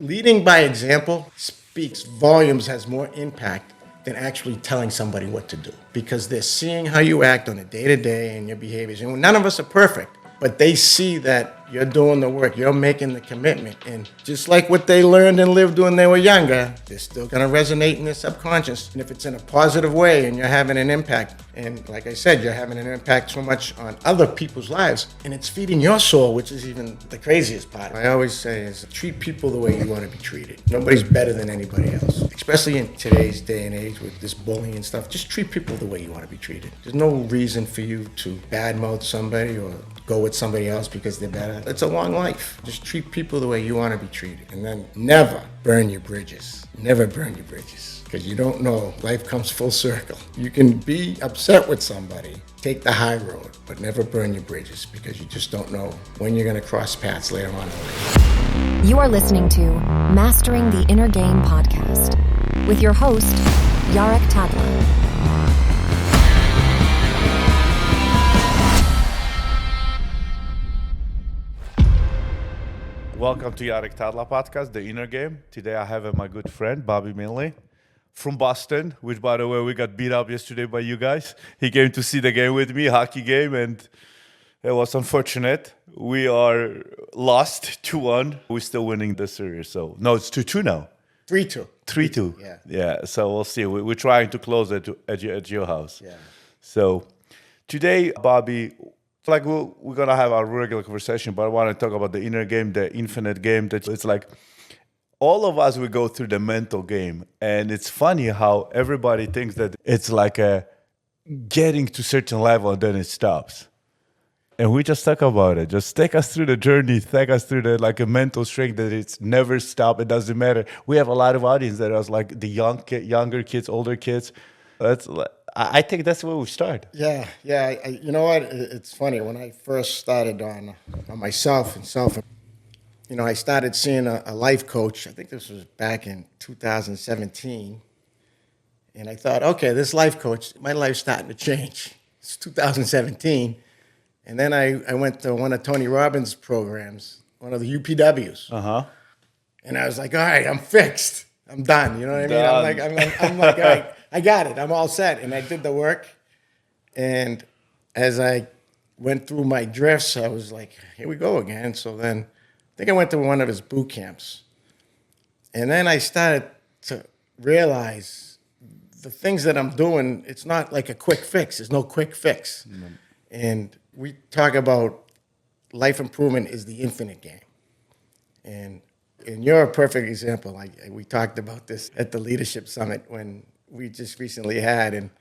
Leading by example speaks volumes, has more impact than actually telling somebody what to do, because they're seeing how you act on a day-to-day and your behaviors. And none of us are perfect, but they see that you're doing the work, you're making the commitment. And just like what they learned and lived when they were younger, they're still going to resonate in their subconscious. And if it's in a positive way and you're having an impact, and like I said, you're having an impact so much on other people's lives, and it's feeding your soul, which is even the craziest part. I always say is treat people the way you want to be treated. Nobody's better than anybody else, especially in today's day and age with this bullying and stuff. Just treat people the way you want to be treated. There's no reason for you to badmouth somebody or go with somebody else because they're better. It's a long life. Just treat people the way you want to be treated. And then never burn your bridges. Never burn your bridges. Because you don't know. Life comes full circle. You can be upset with somebody, take the high road, but never burn your bridges, because you just don't know when you're going to cross paths later on in life. You are listening to Mastering the Inner Game podcast with your host, Jarek Tadler. Welcome to Jarek Tadler podcast, The Inner Game. Today I have my good friend, Bobby Manley, from Boston, which, by the way, we got beat up yesterday by you guys. He came to see the game with me, hockey game, and it was unfortunate. We are lost 2-1. We're still winning the series. So, no, it's 2-2 now. 3-2. 3-2. Yeah, so we'll see. We're trying to close it at your house. Yeah. So today, Bobby, like we're gonna have our regular conversation, but I want to talk about the inner game, the infinite game. That it's like all of us, we go through the mental game, and it's funny how everybody thinks that it's like a getting to certain level and then it stops. And we just talk about it. Just take us through the journey, take us through the like a mental strength that it's never stop. It doesn't matter. We have a lot of audience that is like the younger kids, older kids. I think that's where we start. Yeah. You know what? It's funny. When I first started on myself and self, I started seeing a life coach. I think this was back in 2017. And I thought, okay, this life coach, my life's starting to change. It's 2017. And then I went to one of Tony Robbins' programs, one of the UPWs. Uh-huh. And I was like, all right, I'm fixed. I'm done. You know what I mean? I'm like, all right, I got it. I'm all set. And I did the work. And as I went through my drifts, I was like, here we go again. So then I think I went to one of his boot camps. And then I started to realize the things that I'm doing, it's not like a quick fix. There's no quick fix. Mm-hmm. And we talk about life improvement is the infinite game. And you're a perfect example. We talked about this at the Leadership Summit when we just recently had, and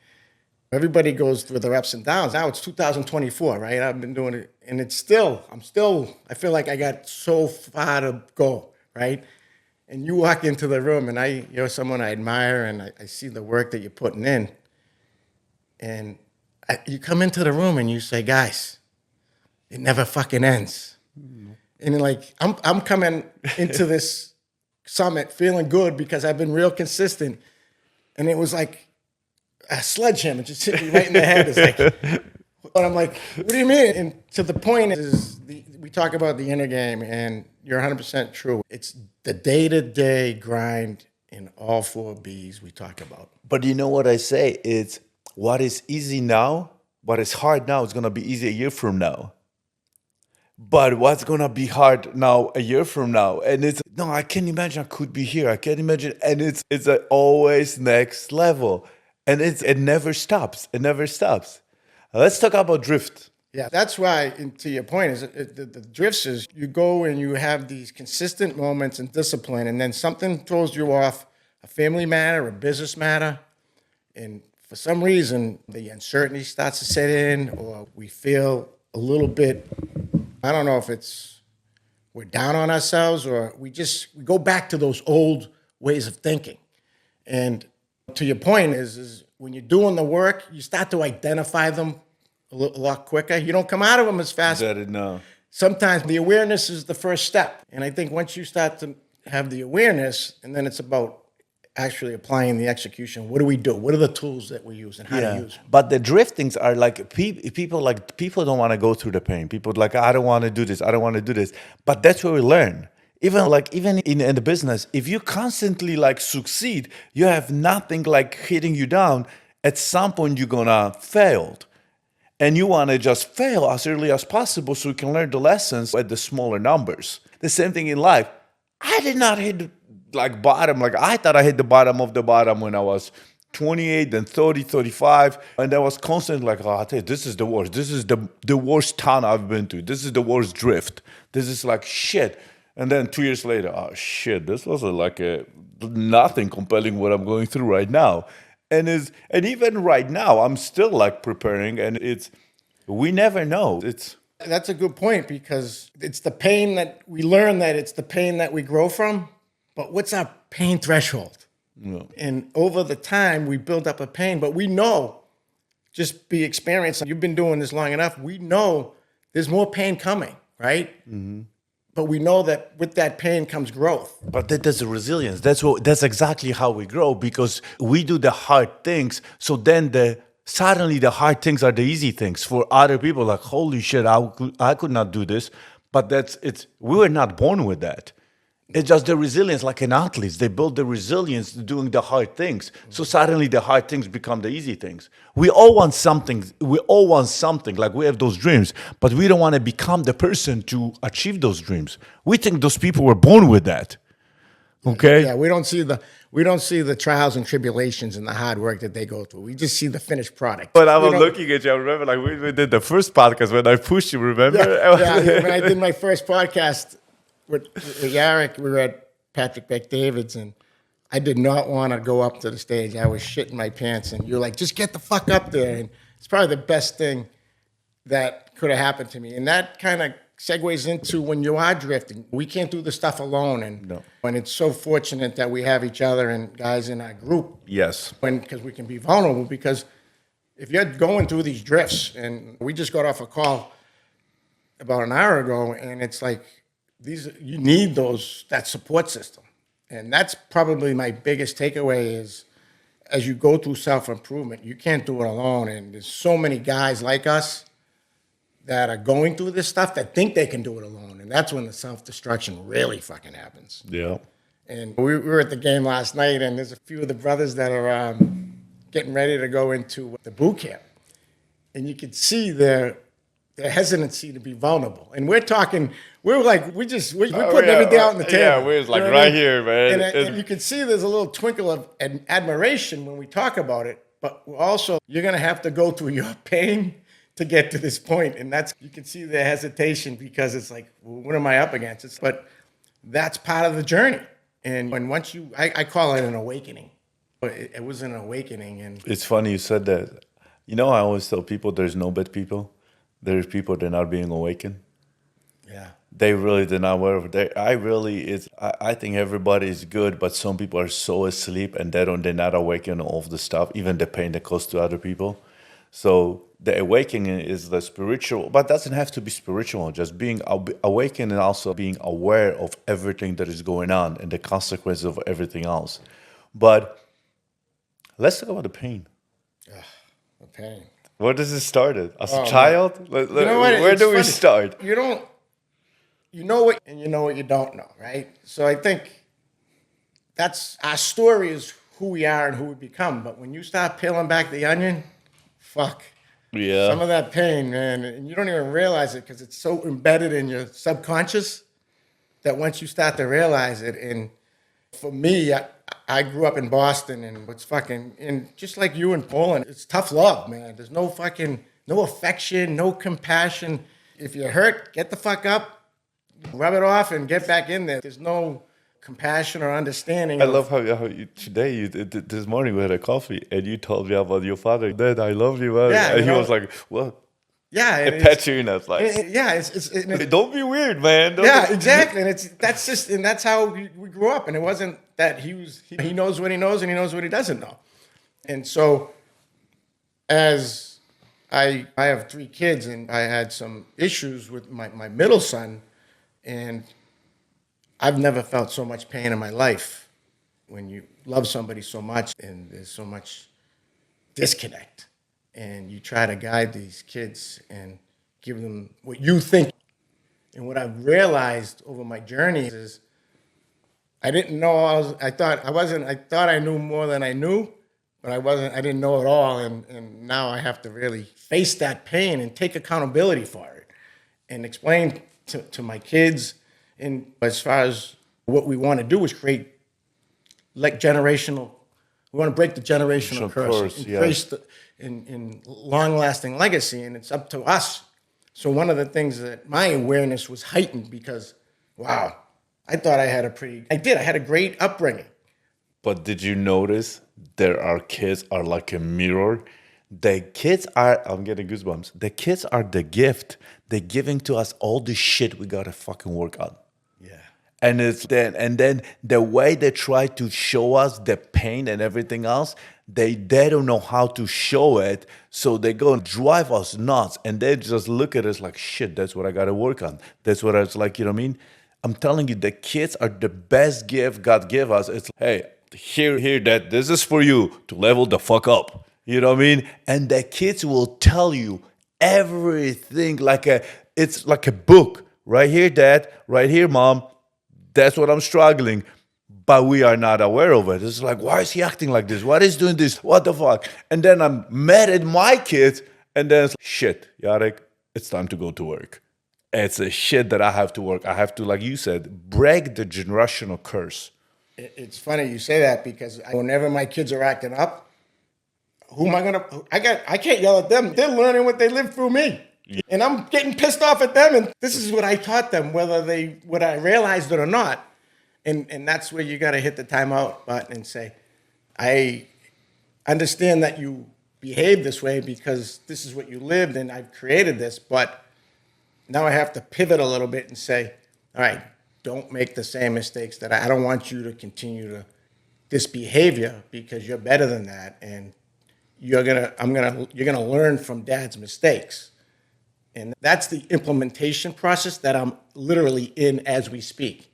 everybody goes through their ups and downs. Now it's 2024, right? I've been doing it, and I feel like I got so far to go, right? And you walk into the room, and you're someone I admire, and I see the work that you're putting in. And you come into the room and you say, guys, it never fucking ends. Mm-hmm. And like, I'm coming into this summit feeling good because I've been real consistent. And it was like a sledgehammer just hit me right in the head. It's like, but I'm like, what do you mean? And to the point is, we talk about the inner game, and you're 100% true. It's the day-to-day grind in all 4 Bs we talk about. But you know what I say? It's what is easy now, what is hard now is going to be easy a year from now. But what's going to be hard now a year from now? And I can't imagine I could be here. I can't imagine. And it's always next level. And it never stops. It never stops. Let's talk about drift. Yeah, that's why, to your point, is the drifts is you go and you have these consistent moments and discipline, and then something throws you off, a family matter, a business matter, and for some reason, the uncertainty starts to set in, or we feel a little bit, I don't know if we're down on ourselves, or we go back to those old ways of thinking. And to your point is when you're doing the work, you start to identify them a lot quicker. You don't come out of them as fast. No. Sometimes the awareness is the first step. And I think once you start to have the awareness, and then it's about actually applying the execution. What do we do? What are the tools that we use and how to use them? But the driftings are like people don't want to go through the pain. People like, I don't want to do this. I don't want to do this. But that's where we learn. Even in the business, if you constantly like succeed, you have nothing like hitting you down. At some point, you're gonna fail, and you want to just fail as early as possible so you can learn the lessons at the smaller numbers. The same thing in life. I did not hit like bottom. Like I thought I hit the bottom of the bottom when I was 28, then 30, 35. And I was constantly like, oh, I tell you, this is the worst. This is the worst town I've been to. This is the worst drift. This is like shit. And then 2 years later, oh shit, this was nothing compelling what I'm going through right now. And even right now, I'm still like preparing, and we never know. That's a good point, because it's the pain that we learn, that it's the pain that we grow from. But what's our pain threshold? Yeah. And over the time, we build up a pain, but we know, just be experienced. You've been doing this long enough. We know there's more pain coming, right? Mm-hmm. But we know that with that pain comes growth. But that's the resilience. That's exactly how we grow, because we do the hard things. So then suddenly the hard things are the easy things for other people. Like, holy shit, I could not do this. But we were not born with that. It's just the resilience, like an athlete. They build the resilience doing the hard things. So suddenly the hard things become the easy things. We all want something. Like we have those dreams, but we don't want to become the person to achieve those dreams. We think those people were born with that. Okay? Yeah, we don't see the trials and tribulations and the hard work that they go through. We just see the finished product. But I was looking at you. I remember, like we did the first podcast when I pushed you. Remember? Yeah, when I did my first podcast with Jarek, we were at Patrick Bet-David's, and I did not want to go up to the stage. I was shitting my pants, and you're like, just get the fuck up there. And it's probably the best thing that could have happened to me. And that kind of segues into when you are drifting. We can't do the stuff alone. And it's so fortunate that we have each other and guys in our group. Yes. Because we can be vulnerable. Because if you're going through these drifts, and we just got off a call about an hour ago, and it's like, you need that support system. And that's probably my biggest takeaway is, as you go through self-improvement, you can't do it alone. And there's so many guys like us that are going through this stuff that think they can do it alone. And that's when the self-destruction really fucking happens. Yeah. And we were at the game last night, and there's a few of the brothers that are getting ready to go into the boot camp. And you could see their hesitancy to be vulnerable. And we're putting everything out on the table. Yeah, we're like right here, man. And you can see there's a little twinkle of admiration when we talk about it, but also you're going to have to go through your pain to get to this point. And you can see the hesitation, because it's like, well, what am I up against? But that's part of the journey. And once I call it an awakening. It was an awakening. And it's funny you said that. I always tell people there's no bad people. There's people that are not being awakened. Yeah. They really did not aware of it. I think everybody is good, but some people are so asleep and they're not awakened all of the stuff, even the pain that goes to other people. So the awakening is the spiritual, but it doesn't have to be spiritual. Just being awakened and also being aware of everything that is going on and the consequences of everything else. But let's talk about the pain. The pain. Where does it start? As a child? Where do we start? You know what, and you know what you don't know, right? So I think that's our story, is who we are and who we become. But when you start peeling back the onion, fuck. Yeah. Some of that pain, man, and you don't even realize it because it's so embedded in your subconscious that once you start to realize it, and for me, I grew up in Boston, and and just like you in Poland, it's tough love, man. There's no affection, no compassion. If you're hurt, get the fuck up, rub it off, and get back in there. There's no compassion or understanding. I love how this morning we had a coffee, and you told me about your father. Dad, I love you, man. Yeah, and he was like, what? Yeah, it pets you, and it's like, don't be weird, man. Exactly, and that's how we grew up. And it wasn't that he knows what he knows and he knows what he doesn't know. And so, as I have 3 kids, and I had some issues with my middle son, and I've never felt so much pain in my life. When you love somebody so much and there's so much disconnect, and you try to guide these kids and give them what you think. And what I've realized over my journey is I didn't know I thought I knew more than I knew, but I didn't know it all. And now I have to really face that pain and take accountability for it and explain to my kids. And as far as what we want to do is create like we want to break the generational curse and create in long-lasting legacy, and it's up to us. So one of the things that my awareness was heightened because, wow, I thought I had a great upbringing. But did you notice our kids are like a mirror? The kids are, I'm getting goosebumps. The kids are the gift. They're giving to us all the shit we gotta fucking work on. Yeah. And then the way they try to show us the pain and everything else, they don't know how to show it, so they go and drive us nuts, and they just look at us like, shit, that's what I gotta work on. That's what I was like, you know what I mean? I'm telling you, the kids are the best gift God gave us. It's hey, here, Dad, this is for you to level the fuck up. You know what I mean? And the kids will tell you everything it's like a book. Right here, Dad, right here, Mom. That's what I'm struggling. But we are not aware of it. It's like, why is he acting like this? Why is he doing this? What the fuck? And then I'm mad at my kids. And then it's like, shit, Jarek, it's time to go to work. It's a shit that I have to work. I have to, like you said, break the generational curse. It's funny you say that because whenever my kids are acting up, who am I gonna? I can't yell at them. They're learning what they lived through me, and I'm getting pissed off at them. And this is what I taught them, whether I realized it or not. And that's where you got to hit the timeout button and say, I understand that you behave this way because this is what you lived, and I've created this, but now I have to pivot a little bit and say, all right, don't make the same mistakes that I don't want you to continue this behavior because you're better than that, and you're gonna learn from Dad's mistakes. And that's the implementation process that I'm literally in as we speak,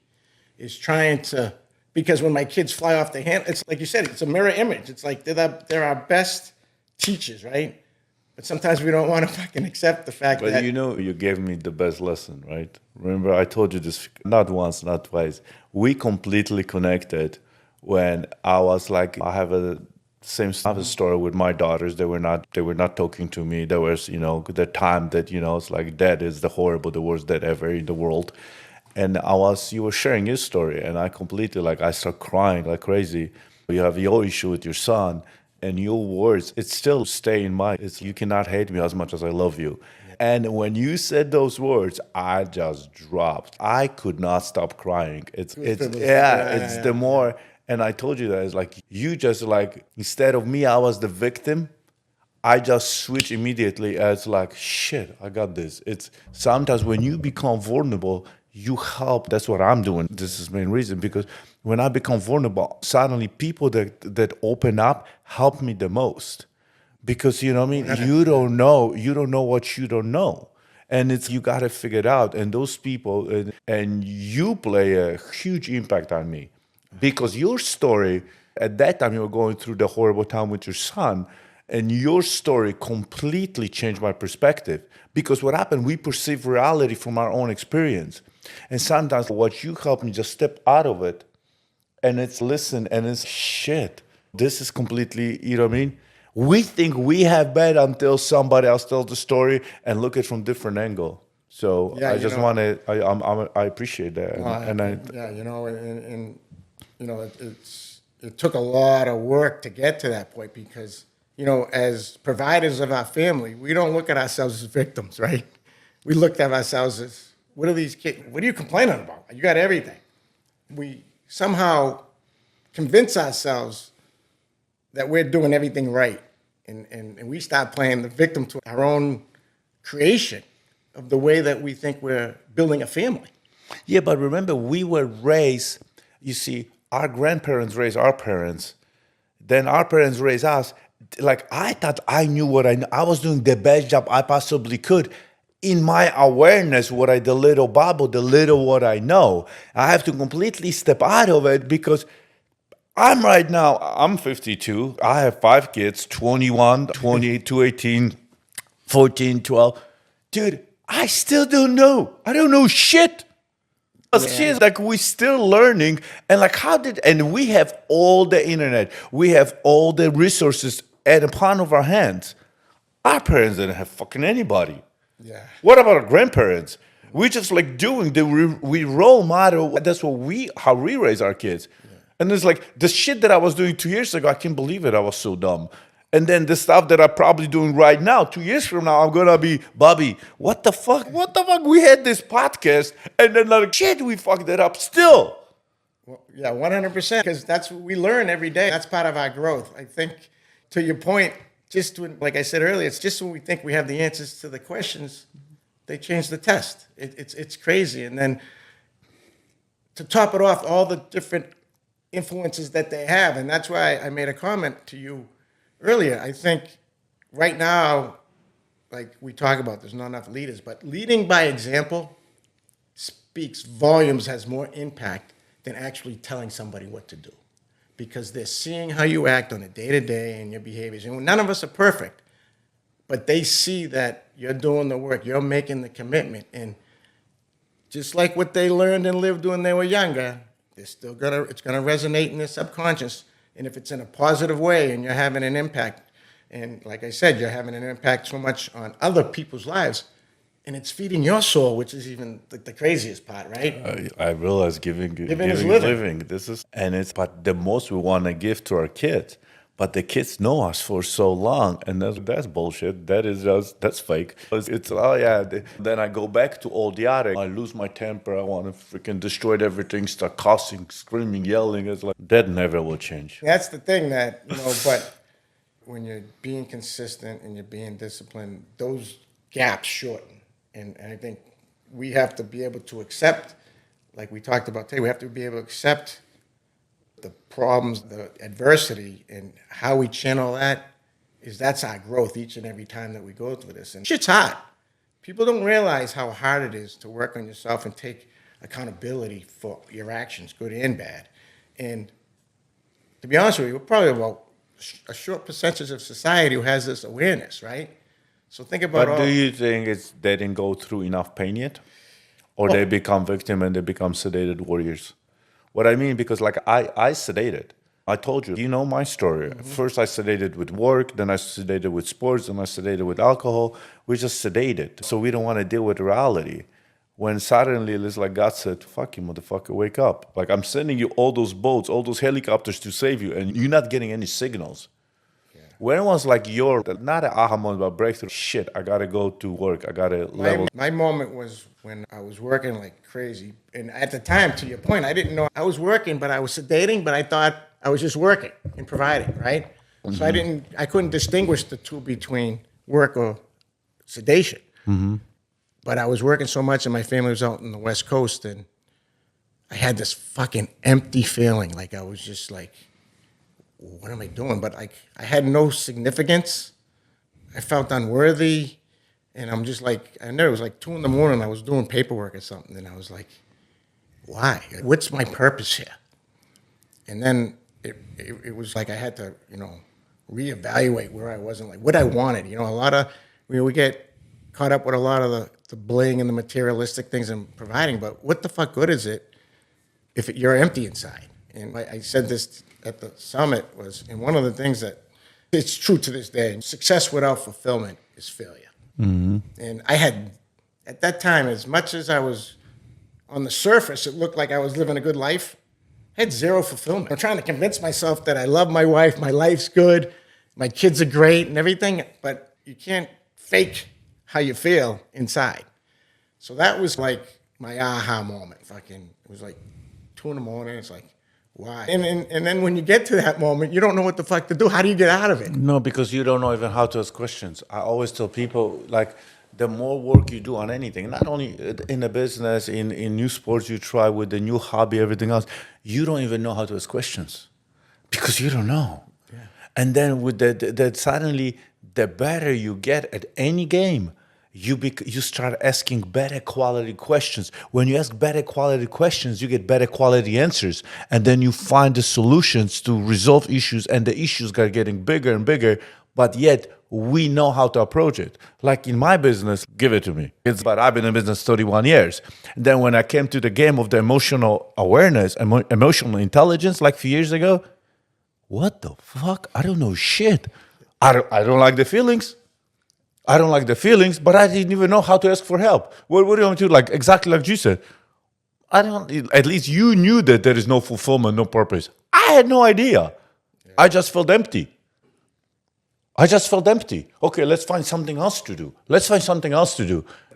is trying to, because when my kids fly off the handle, it's like you said, it's a mirror image. It's like they're our best teachers, right? But sometimes we don't want to fucking accept the fact that... But you know, you gave me the best lesson, right? Remember, I told you this not once, not twice. We completely connected when I was like, I have a same story with my daughters. They were not talking to me. There was, the time that, it's like Dad is the worst dad ever in the world. And you were sharing your story, and I completely, I start crying like crazy. You have your issue with your son, and your words, it still stay in mind. You cannot hate me as much as I love you. Yeah. And when you said those words, I just dropped. I could not stop crying. It's the more, and I told you that, it's like, you just instead of me, I was the victim. I just switch immediately as like, shit, I got this. It's sometimes when you become vulnerable, you help. That's what I'm doing. This is the main reason, because when I become vulnerable, suddenly people that open up help me the most. Because, you know what I mean? You don't know what you don't know. And you got to figure it out. And those people, and you play a huge impact on me. Because your story, at that time you were going through the horrible time with your son, and your story completely changed my perspective. Because what happened, we perceive reality from our own experience. And sometimes what you help me just step out of it, and it's listen, and it's shit. This is completely, you know what I mean? We think we have bad until somebody else tells the story and look at it from a different angle. So yeah, I just want to, I appreciate that. It took a lot of work to get to that point because, as providers of our family, we don't look at ourselves as victims, right? We look at ourselves as, what are these kids? What are you complaining about? You got everything. We somehow convince ourselves that we're doing everything right. And we start playing the victim to our own creation of the way that we think we're building a family. Yeah, but remember, we were raised, you see, our grandparents raised our parents. Then our parents raised us. Like, I thought I knew what I knew. I was doing the best job I possibly could. In my awareness, what I know, I have to completely step out of it because I'm 52. I have 5 kids, 21, 22, 18, 14, 12. Dude, I still don't know. I don't know shit. She's like, we're still learning. And like, and we have all the internet. We have all the resources at the palm of our hands. Our parents didn't have fucking anybody. Yeah. What about our grandparents? We just like doing we role model. That's how we raise our kids. Yeah. And it's like the shit that I was doing 2 years ago. I can't believe it. I was so dumb. And then the stuff that I'm probably doing right now, 2 years from now, I'm gonna be, Bobby, what the fuck? What the fuck? We had this podcast, and then like shit, we fucked it up still. Well, yeah, 100%. Because that's what we learn every day. That's part of our growth. I think, to your point, just when, like I said earlier, it's just when we think we have the answers to the questions, they change the test. It's crazy. And then to top it off, all the different influences that they have, and that's why I made a comment to you earlier. I think right now, like we talk about, there's not enough leaders, but leading by example speaks volumes, has more impact than actually telling somebody what to do. Because they're seeing how you act on a day-to-day and your behaviors. And none of us are perfect, but they see that you're doing the work, you're making the commitment. And just like what they learned and lived when they were younger, it's gonna resonate in their subconscious. And if it's in a positive way and you're having an impact, and like I said, you're having an impact so much on other people's lives, and it's feeding your soul, which is even the craziest part, right? I realize giving is living. But the most we want to give to our kids. But the kids know us for so long, and that's bullshit. That's fake. Then I go back to old Jarek. I lose my temper. I want to freaking destroy everything, start cussing, screaming, yelling. It's like that never will change. That's the thing that but when you're being consistent and you're being disciplined, those gaps shorten. And I think we have to be able to accept, like we talked about today, we have to be able to accept the problems, the adversity, and how we channel that's our growth each and every time that we go through this. And shit's hard. People don't realize how hard it is to work on yourself and take accountability for your actions, good and bad. And to be honest with you, we're probably about a short percentage of society who has this awareness, right? So think about But do you think they didn't go through enough pain yet? Or they become victim and they become sedated warriors? What I mean, because like I sedated. I told you my story. Mm-hmm. First I sedated with work, then I sedated with sports, then I sedated with alcohol. We just sedated. So we don't want to deal with reality. When suddenly it's like God said, fuck you, motherfucker, wake up. Like I'm sending you all those boats, all those helicopters to save you, and you're not getting any signals. When was like not an aha moment, but breakthrough? Shit, I gotta go to work. I gotta level. My moment was when I was working like crazy. And at the time, to your point, I didn't know I was working, but I was sedating, but I thought I was just working and providing, right? Mm-hmm. So I couldn't distinguish the two between work or sedation. Mm-hmm. But I was working so much and my family was out in the West Coast and I had this fucking empty feeling. Like I was just like, what am I doing? But I had no significance. I felt unworthy. And I'm just like, I know it was like 2 a.m. I was doing paperwork or something. And I was like, why? What's my purpose here? And then it was like I had to, reevaluate where I was and like what I wanted. A lot of, we get caught up with a lot of the bling and the materialistic things and providing, but what the fuck good is it if you're empty inside? And I said this at the summit and one of the things that it's true to this day, success without fulfillment is failure. Mm-hmm. And I had, at that time, as much as I was on the surface, it looked like I was living a good life. I had zero fulfillment. I'm trying to convince myself that I love my wife, my life's good, my kids are great and everything, but you can't fake how you feel inside. So that was like my aha moment. It was like 2 a.m. It's like, why? And then when you get to that moment, you don't know what the fuck to do. How do you get out of it? No, because you don't know even how to ask questions. I always tell people, like, the more work you do on anything, not only in a business, in new sports you try with the new hobby, everything else, you don't even know how to ask questions because you don't know. Yeah. And then with that suddenly, the better you get at any game, you start asking better quality questions. When you ask better quality questions, you get better quality answers. And then you find the solutions to resolve issues, and the issues are getting bigger and bigger. But yet, we know how to approach it. Like in my business, give it to me. But I've been in business 31 years. Then when I came to the game of the emotional awareness, emotional intelligence, like a few years ago, what the fuck? I don't know shit. I don't like the feelings. I don't like the feelings, but I didn't even know how to ask for help. What do you want to do? Like exactly like you said. At least you knew that there is no fulfillment, no purpose. I had no idea. I just felt empty. Okay, let's find something else to do.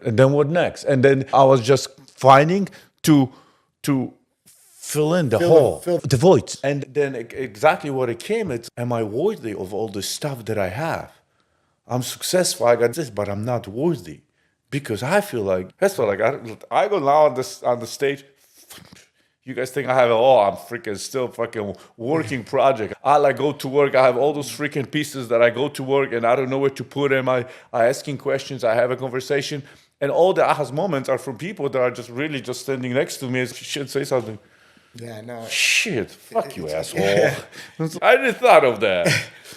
And then what next? And then I was just finding to fill in the hole, the voids. And then exactly what it came, it's, am I worthy of all the stuff that I have? I'm successful, I got this, but I'm not worthy. Because I feel like, that's what I go now on the stage, you guys think I have it all, I'm freaking still fucking working project. I like go to work, I have all those freaking pieces that I go to work and I don't know where to put them. I asking questions, I have a conversation. And all the ahas moments are from people that are just really just standing next to me and should say something. Yeah, no. Shit, fuck you, asshole. I didn't thought of that.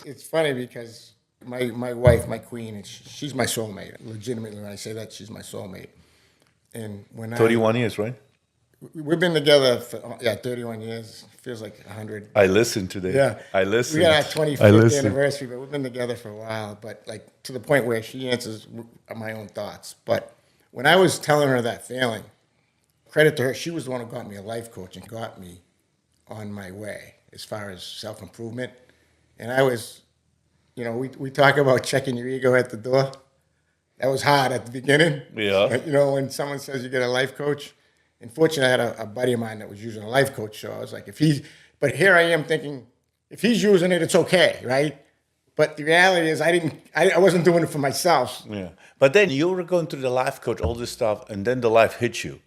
It's funny because my wife, my queen, she's my soulmate. Legitimately, when I say that, she's my soulmate. And when 31 years, right? We've been together for 31 years. Feels like 100. I listened today. Yeah, I listened. We got our 25th anniversary, but we've been together for a while. But like to the point where she answers my own thoughts. But when I was telling her that feeling, credit to her, she was the one who got me a life coach and got me on my way as far as self-improvement. And I was, we talk about checking your ego at the door. That was hard at the beginning. Yeah. When someone says you get a life coach. Unfortunately, I had a buddy of mine that was using a life coach, so I was like, but here I am thinking, if he's using it, it's okay, right? But the reality is I wasn't doing it for myself. Yeah. But then you were going through the life coach, all this stuff, and then the life hit you.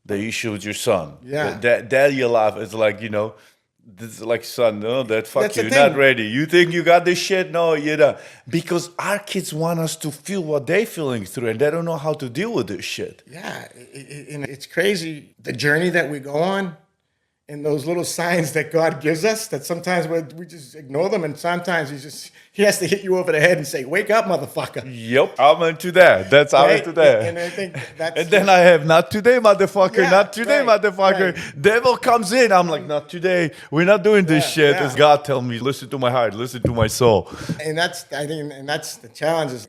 The issue with your son. Yeah. That your life is like, this is like, son, no, That's you're not ready. You think you got this shit? No, you don't. Because our kids want us to feel what they're feeling through, and they don't know how to deal with this shit. Yeah, and it's crazy, the journey that we go on, and those little signs that God gives us, that sometimes we just ignore them, and sometimes he has to hit you over the head and say, wake up, motherfucker. Yep, I'm into that. I'm into that. And I think that's... And then I have, not today, motherfucker, Yeah, not today, right, motherfucker. right. Devil comes in, I'm like, not today. We're not doing this shit. yeah. As God tell me, listen to my heart, listen to my soul. And that's the challenge is,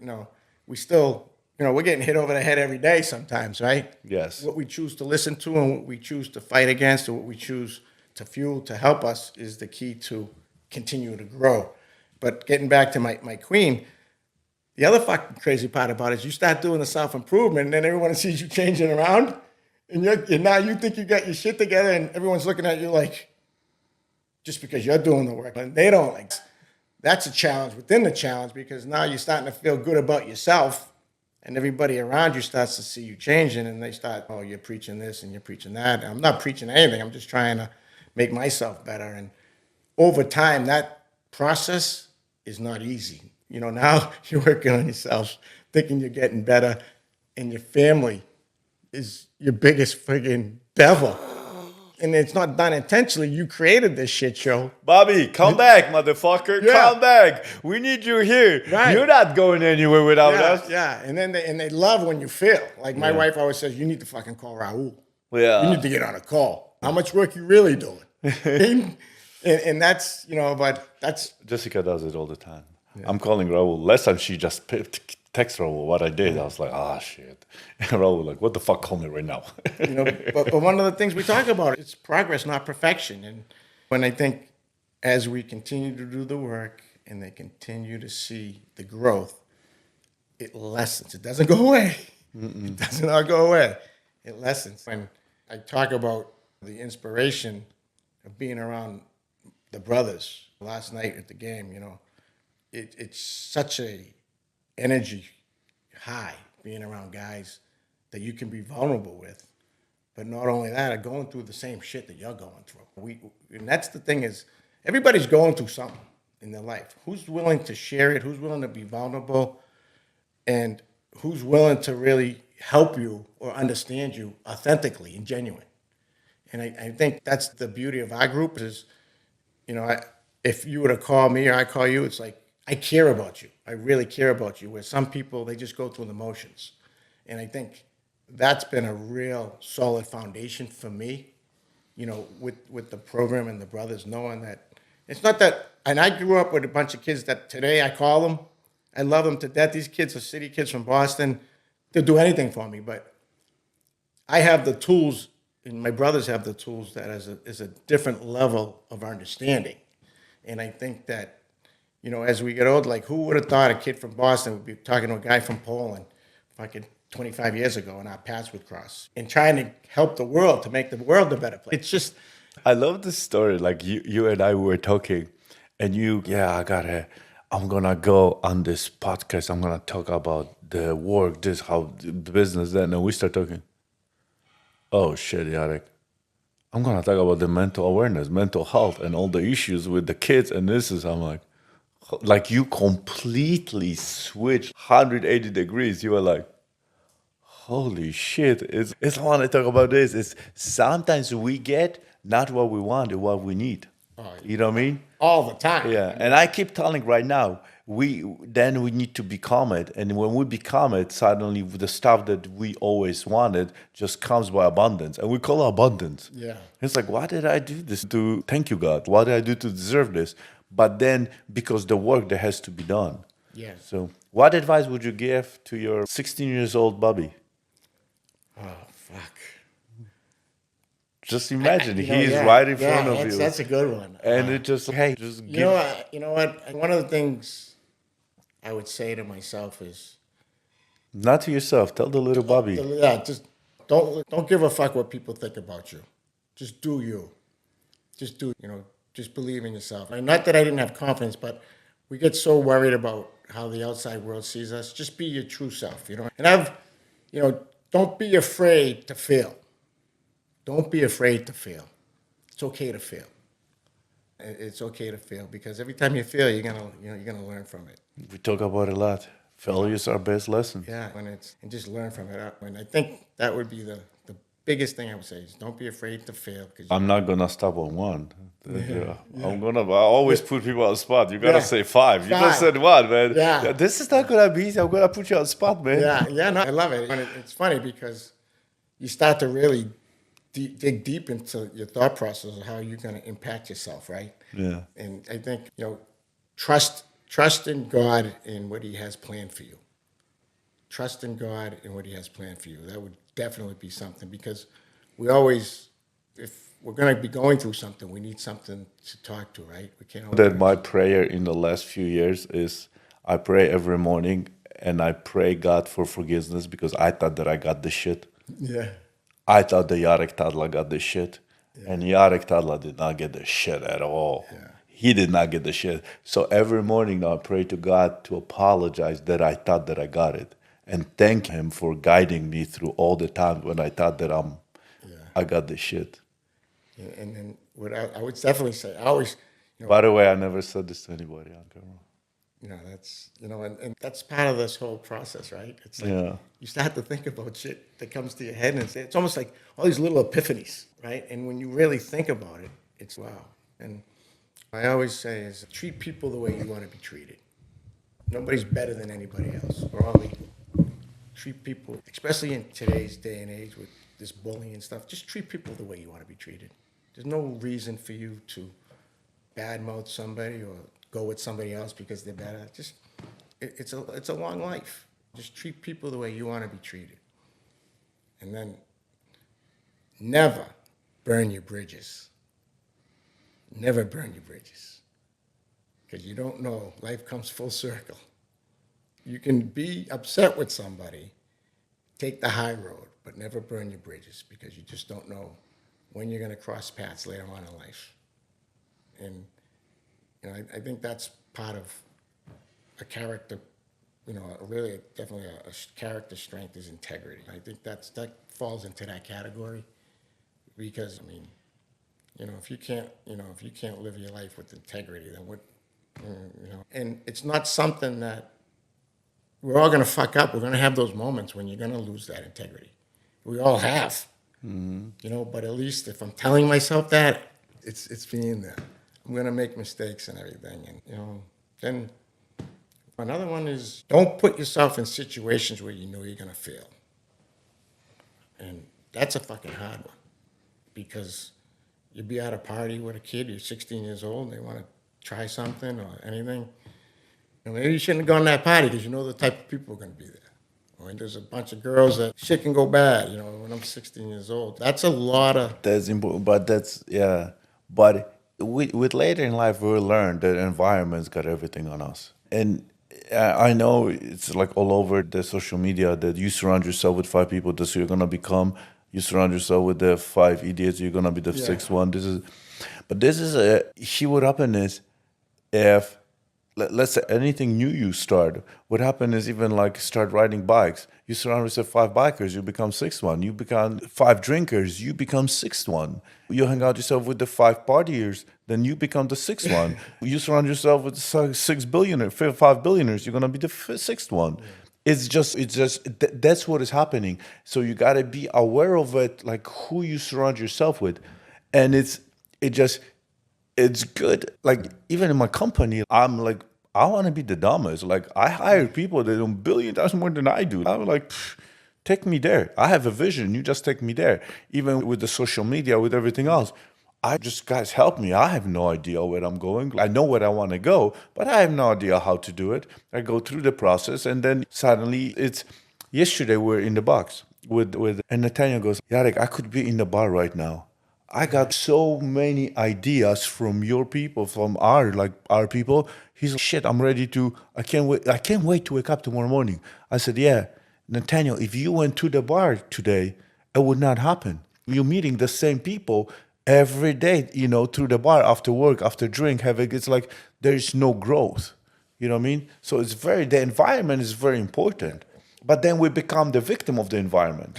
we still... we're getting hit over the head every day sometimes, right? Yes. What we choose to listen to and what we choose to fight against or what we choose to fuel to help us is the key to continue to grow. But getting back to my queen, the other fucking crazy part about it is you start doing the self-improvement and then everyone sees you changing around and now you think you got your shit together and everyone's looking at you like, just because you're doing the work. And they don't like, that's a challenge within the challenge because now you're starting to feel good about yourself. And everybody around you starts to see you changing and they start, oh, you're preaching this and you're preaching that. And I'm not preaching anything. I'm just trying to make myself better. And over time, that process is not easy. Now you're working on yourself, thinking you're getting better, and your family is your biggest friggin' devil. And it's not done intentionally. You created this shit show. Bobby, come back, motherfucker. Yeah. Come back. We need you here. Right. You're not going anywhere without us. Yeah, and then they love when you fail. Like my wife always says, you need to fucking call Raul. Yeah. You need to get on a call. How much work you really doing? and that's, but that's... Jessica does it all the time. Yeah. I'm calling Raul. Last time she just text Raul what I did. I was like, shit. And Raul like, what the fuck, call me right now. But one of the things we talk about, it's progress, not perfection. And when I think as we continue to do the work and they continue to see the growth, it lessens. It doesn't go away. Mm-mm. It does not go away. It lessens. When I talk about the inspiration of being around the brothers last night at the game, it's such a energy high being around guys that you can be vulnerable with. But not only that, are going through the same shit that you're going through. And that's the thing is, everybody's going through something in their life. Who's willing to share it? Who's willing to be vulnerable? And who's willing to really help you or understand you authentically and genuine? And I think that's the beauty of our group is, if you were to call me or I call you, it's like, I care about you. I really care about you. Where some people, they just go through the motions. And I think that's been a real solid foundation for me, with the program and the brothers, knowing that it's not that, and I grew up with a bunch of kids that today I call them, I love them to death. These kids are city kids from Boston. They'll do anything for me, but I have the tools, and my brothers have the tools that is a different level of understanding. And I think that, as we get old, like who would have thought a kid from Boston would be talking to a guy from Poland fucking 25 years ago and our paths would cross and trying to help the world to make the world a better place. It's just. I love this story. Like you and I were talking and I'm going to go on this podcast. I'm going to talk about the work, how the business, then. And we start talking. Oh shit, Jarek. I'm going to talk about the mental awareness, mental health and all the issues with the kids. And I'm like you completely switched 180 degrees. You were like, holy shit. It's I want to talk about this. It's sometimes we get not what we want or what we need. You know what I mean? All the time. Yeah. And I keep telling right now, we need to become it. And when we become it, suddenly the stuff that we always wanted just comes by abundance. And we call it abundance. Yeah. It's like, why did I do this to thank you, God? What did I do to deserve this? But then because the work that has to be done. Yeah. So what advice would you give to your 16 years old Bobby? Oh, fuck. Just imagine he's right in front of you. That's a good one. And it just, hey, just give. You know what? One of the things I would say to myself is, not to yourself. Tell the little Bobby. Just don't give a fuck what people think about you. Just do you. Just do. Just believe in yourself. And not that I didn't have confidence, but we get so worried about how the outside world sees us. Just be your true self. And don't be afraid to fail. Don't be afraid to fail. It's okay to fail. It's okay to fail because every time you fail, you're gonna learn from it. We talk about it a lot. Failures are best lesson. Yeah, and just learn from it. And I think that would be the biggest thing I would say is don't be afraid to fail. I'm not gonna stop on one. I always put people on the spot. You gotta say 5. You just said 1, man. Yeah. This is not gonna be easy. I'm gonna put you on the spot, man. No, I love it. And it's funny because you start to really dig deep into your thought process of how you're going to impact yourself, right? Yeah. And I think, trust in God and what he has planned for you. Trust in God and what he has planned for you. That would definitely be something because we always, if we're going to be going through something, we need something to talk to, right? We can't always. That my prayer in the last few years is I pray every morning and I pray God for forgiveness because I thought that I got the shit. Yeah. I thought the Jarek Tadla got the shit. Yeah. And Jarek Tadla did not get the shit at all. Yeah. He did not get the shit. So every morning now I pray to God to apologize that I thought that I got it. And thank him for guiding me through all the times when I thought that I got the shit. Yeah, and then what I would definitely say, I always... By the way, I never said this to anybody on camera. That's, and that's part of this whole process, right? It's like you start to think about shit that comes to your head, and it's almost like all these little epiphanies, right? And when you really think about it, it's wow. And I always say is treat people the way you want to be treated. Nobody's better than anybody else. We're all equal. Treat people, especially in today's day and age with this bullying and stuff, just treat people the way you want to be treated. There's no reason for you to badmouth somebody or go with somebody else because they're better. Just it's a long life. Just treat people the way you want to be treated. And then never burn your bridges. Never burn your bridges. Because you don't know, life comes full circle. You can be upset with somebody, take the high road, but never burn your bridges because you just don't know when you're going to cross paths later on in life. And I think that's part of a character, really definitely a character strength is integrity. I think that falls into that category because, if you can't live your life with integrity, then what, and it's not something that we're all going to fuck up. We're going to have those moments when you're going to lose that integrity. We all have, but at least if I'm telling myself that, it's being there. I'm going to make mistakes and everything. And, then Another one is don't put yourself in situations where you know you're going to fail. And that's a fucking hard one because you'll be at a party with a kid, you're 16 years old, and they want to try something or anything. Maybe you shouldn't have gone to that party because you know the type of people are going to be there. Or there's a bunch of girls that shit can go bad, when I'm 16 years old. That's a lot of... That's important, but yeah. But with later in life, we'll learn that environment's got everything on us. And I know it's like all over the social media that you surround yourself with 5 people, that's who you're going to become. You surround yourself with the 5 idiots, you're going to be the 6th one. See, what happened is if... Let's say anything new you start. What happened is even like start riding bikes. You surround yourself 5 bikers, you become 6th one. You become 5 drinkers, you become 6th one. You hang out yourself with the 5 partiers, then you become the 6th one. You surround yourself with 5 billionaires, you're gonna be the 6th one. It's just that's what is happening. So you gotta be aware of it, like who you surround yourself with, and it's good. Like even in my company, I'm like, I want to be the dumbest. Like I hire people that do a billion times more than I do. I'm like, take me there. I have a vision. You just take me there. Even with the social media, with everything else, guys, help me. I have no idea where I'm going. I know where I want to go, but I have no idea how to do it. I go through the process, and then suddenly yesterday we're in the box and Nathaniel goes, Jarek, I could be in the bar right now. I got so many ideas from your people, from our people. He's like, shit, I can't wait to wake up tomorrow morning. I said, yeah, Nathaniel, if you went to the bar today, it would not happen. You're meeting the same people every day, through the bar, after work, after drink, it's like there's no growth. You know what I mean? So the environment is very important. But then we become the victim of the environment.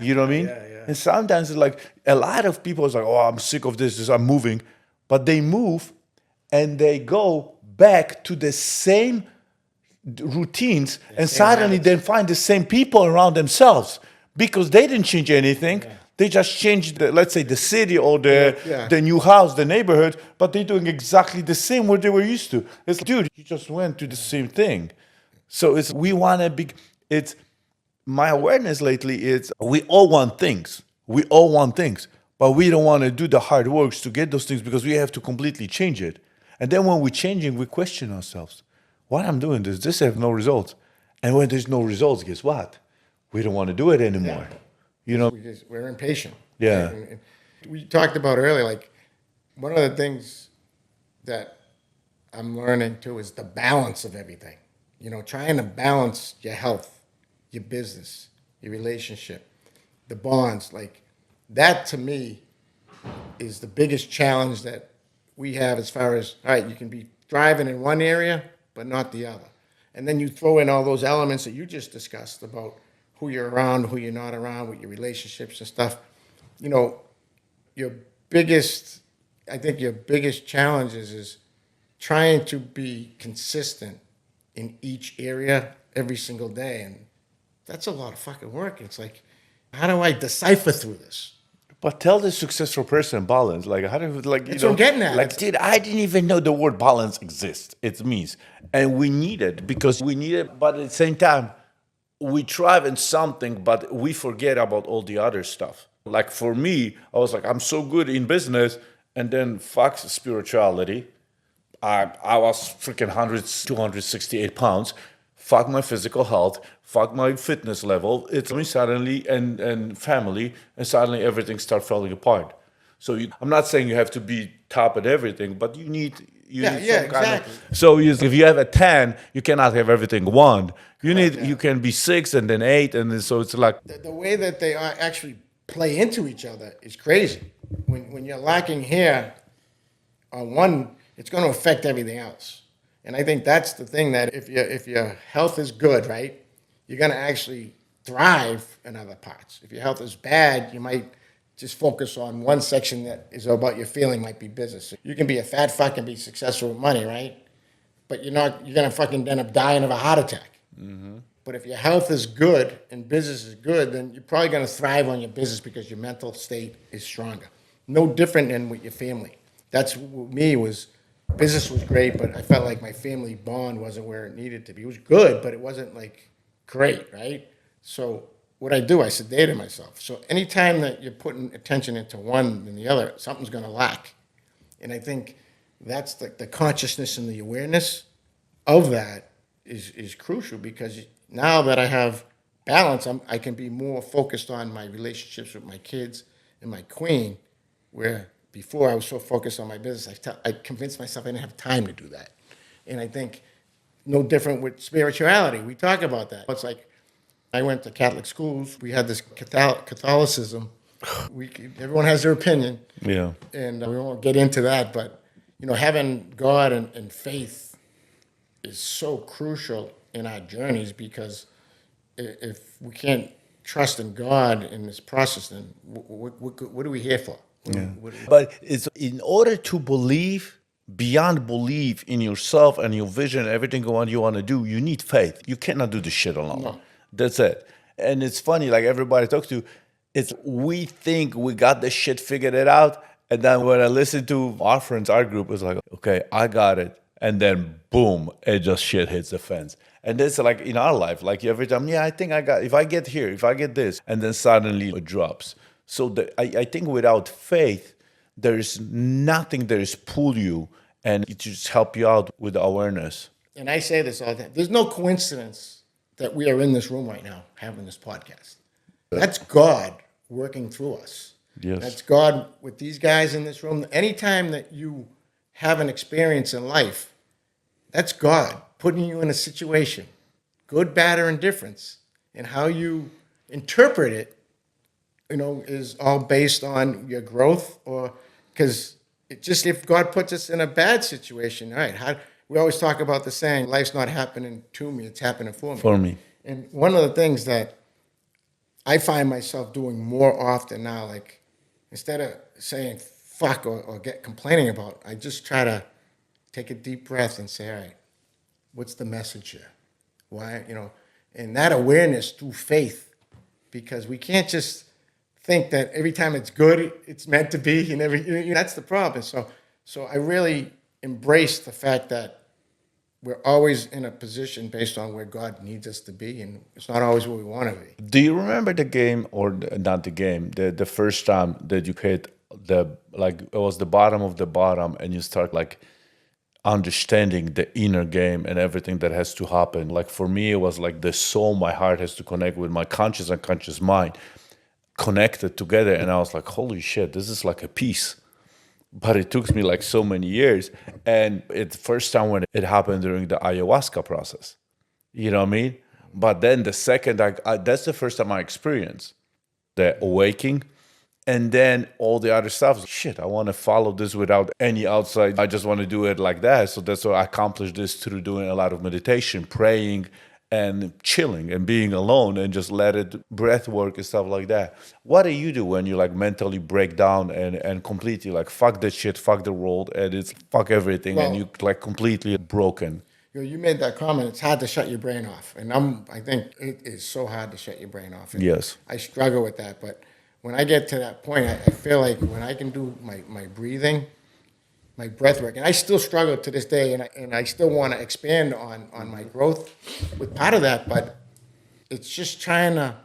You know what I mean? Yeah. And sometimes it's like a lot of people is like, oh, I'm sick of this, I'm moving. But they move and they go back to the same routines and suddenly they find the same people around themselves because they didn't change anything. Yeah. They just changed, let's say, the city or the new house, the neighborhood, but they're doing exactly the same what they were used to. It's like, dude, you just went to the same thing. So my awareness lately is we all want things. But we don't want to do the hard works to get those things because we have to completely change it. And then when we're changing, we question ourselves. Why I'm doing this? This has no results. And when there's no results, guess what? We don't want to do it anymore. Yeah. Because we're impatient. Yeah. And we talked about earlier, like one of the things that I'm learning too is the balance of everything. Trying to balance your health, your business, your relationship, the bonds, like that to me is the biggest challenge that we have as far as, all right, you can be thriving in one area, but not the other. And then you throw in all those elements that you just discussed about who you're around, who you're not around, with your relationships and stuff. Your biggest challenge is trying to be consistent in each area every single day. And that's a lot of fucking work. It's like, how do I decipher through this? But tell the successful person balance. Like, how do you, like, that's what I'm getting at. Like, dude, I didn't even know the word balance exists. It means, and we need it because we need it. But at the same time, we thrive in something, but we forget about all the other stuff. Like for me, I was like, I'm so good in business, and then fuck spirituality. I was freaking 268 pounds. Fuck my physical health, fuck my fitness level. It's me suddenly and family, and suddenly everything starts falling apart. So I'm not saying you have to be top at everything, but you need some exactly. kind of. So if you have a 10, you cannot have everything 1. You can be 6 and then 8, and then, so it's like the way that they actually play into each other is crazy. When you're lacking here on one, it's going to affect everything else. And I think that's the thing, that if your health is good, right, you're going to actually thrive in other parts. If your health is bad, you might just focus on one section that is about your feeling, might be business. You can be a fat fuck and be successful with money, right? But you're going to fucking end up dying of a heart attack. Mm-hmm. But if your health is good and business is good, then you're probably going to thrive on your business because your mental state is stronger. No different than with your family. That's, with me, was business was great, but I felt like my family bond wasn't where it needed to be. It was good, but it wasn't like great, right? So what I do, I sedated myself. So anytime that you're putting attention into one than the other, something's going to lack. And I think that's the consciousness and the awareness of that is crucial, because now that I have balance, I can be more focused on my relationships with my kids and my queen, where before I was so focused on my business, I convinced myself I didn't have time to do that. And I think no different with spirituality. We talk about that. It's like I went to Catholic schools. We had this Catholicism. Everyone has their opinion. Yeah. And we won't get into that, but having God and faith is so crucial in our journeys, because if we can't trust in God in this process, then what are we here for? But it's in order to believe beyond belief in yourself and your vision, everything you want to do, you need faith. You cannot do this shit alone. No. That's it. And it's funny, like everybody talks to, we think we got this shit figured it out. And then when I listen to our friends, our group, it's like, okay, I got it. And then boom, it just shit hits the fence. And it's like in our life, like every time, I think I got, if I get here, if I get this, and then suddenly it drops. So I think without faith, there is nothing that is pull you, and it just help you out with awareness. And I say this all the time. There's no coincidence that we are in this room right now having this podcast. That's God working through us. Yes. That's God with these guys in this room. Anytime that you have an experience in life, that's God putting you in a situation, good, bad, or indifference, and how you interpret it, is all based on your growth, or because if God puts us in a bad situation, all right, we always talk about the saying, life's not happening to me, it's happening for me. For me. And one of the things that I find myself doing more often now, like instead of saying fuck or complaining about, I just try to take a deep breath and say, all right, what's the message here? Why, and that awareness through faith, because we can't just think that every time it's good, it's meant to be, and that's the problem. So I really embrace the fact that we're always in a position based on where God needs us to be, and it's not always where we want to be. Do you remember the game, or not the game, the first time that you hit it was the bottom of the bottom, and you start like understanding the inner game and everything that has to happen? Like for me, it was like the soul, my heart has to connect with my conscious and unconscious mind, connected together, and I was like, holy shit, this is like a piece. But it took me like so many years, and it's the first time when it happened during the ayahuasca process, you know what I mean? But then the second, that's the first time I experienced the awakening, and then all the other stuff. Shit, I want to follow this without any outside. I just want to do it like that. So that's why I accomplished this through doing a lot of meditation, praying, and chilling and being alone, and just let it breath work and stuff like that. What do you do when you like mentally break down and completely like fuck that shit, fuck the world, and it's fuck everything, and you like completely broken? You made that comment. It's hard to shut your brain off, and I think it is so hard to shut your brain off. And yes, I struggle with that, but when I get to that point, I feel like when I can do my breathing, my breath work, and I still struggle to this day, and I still want to expand on my growth with part of that, but it's just trying to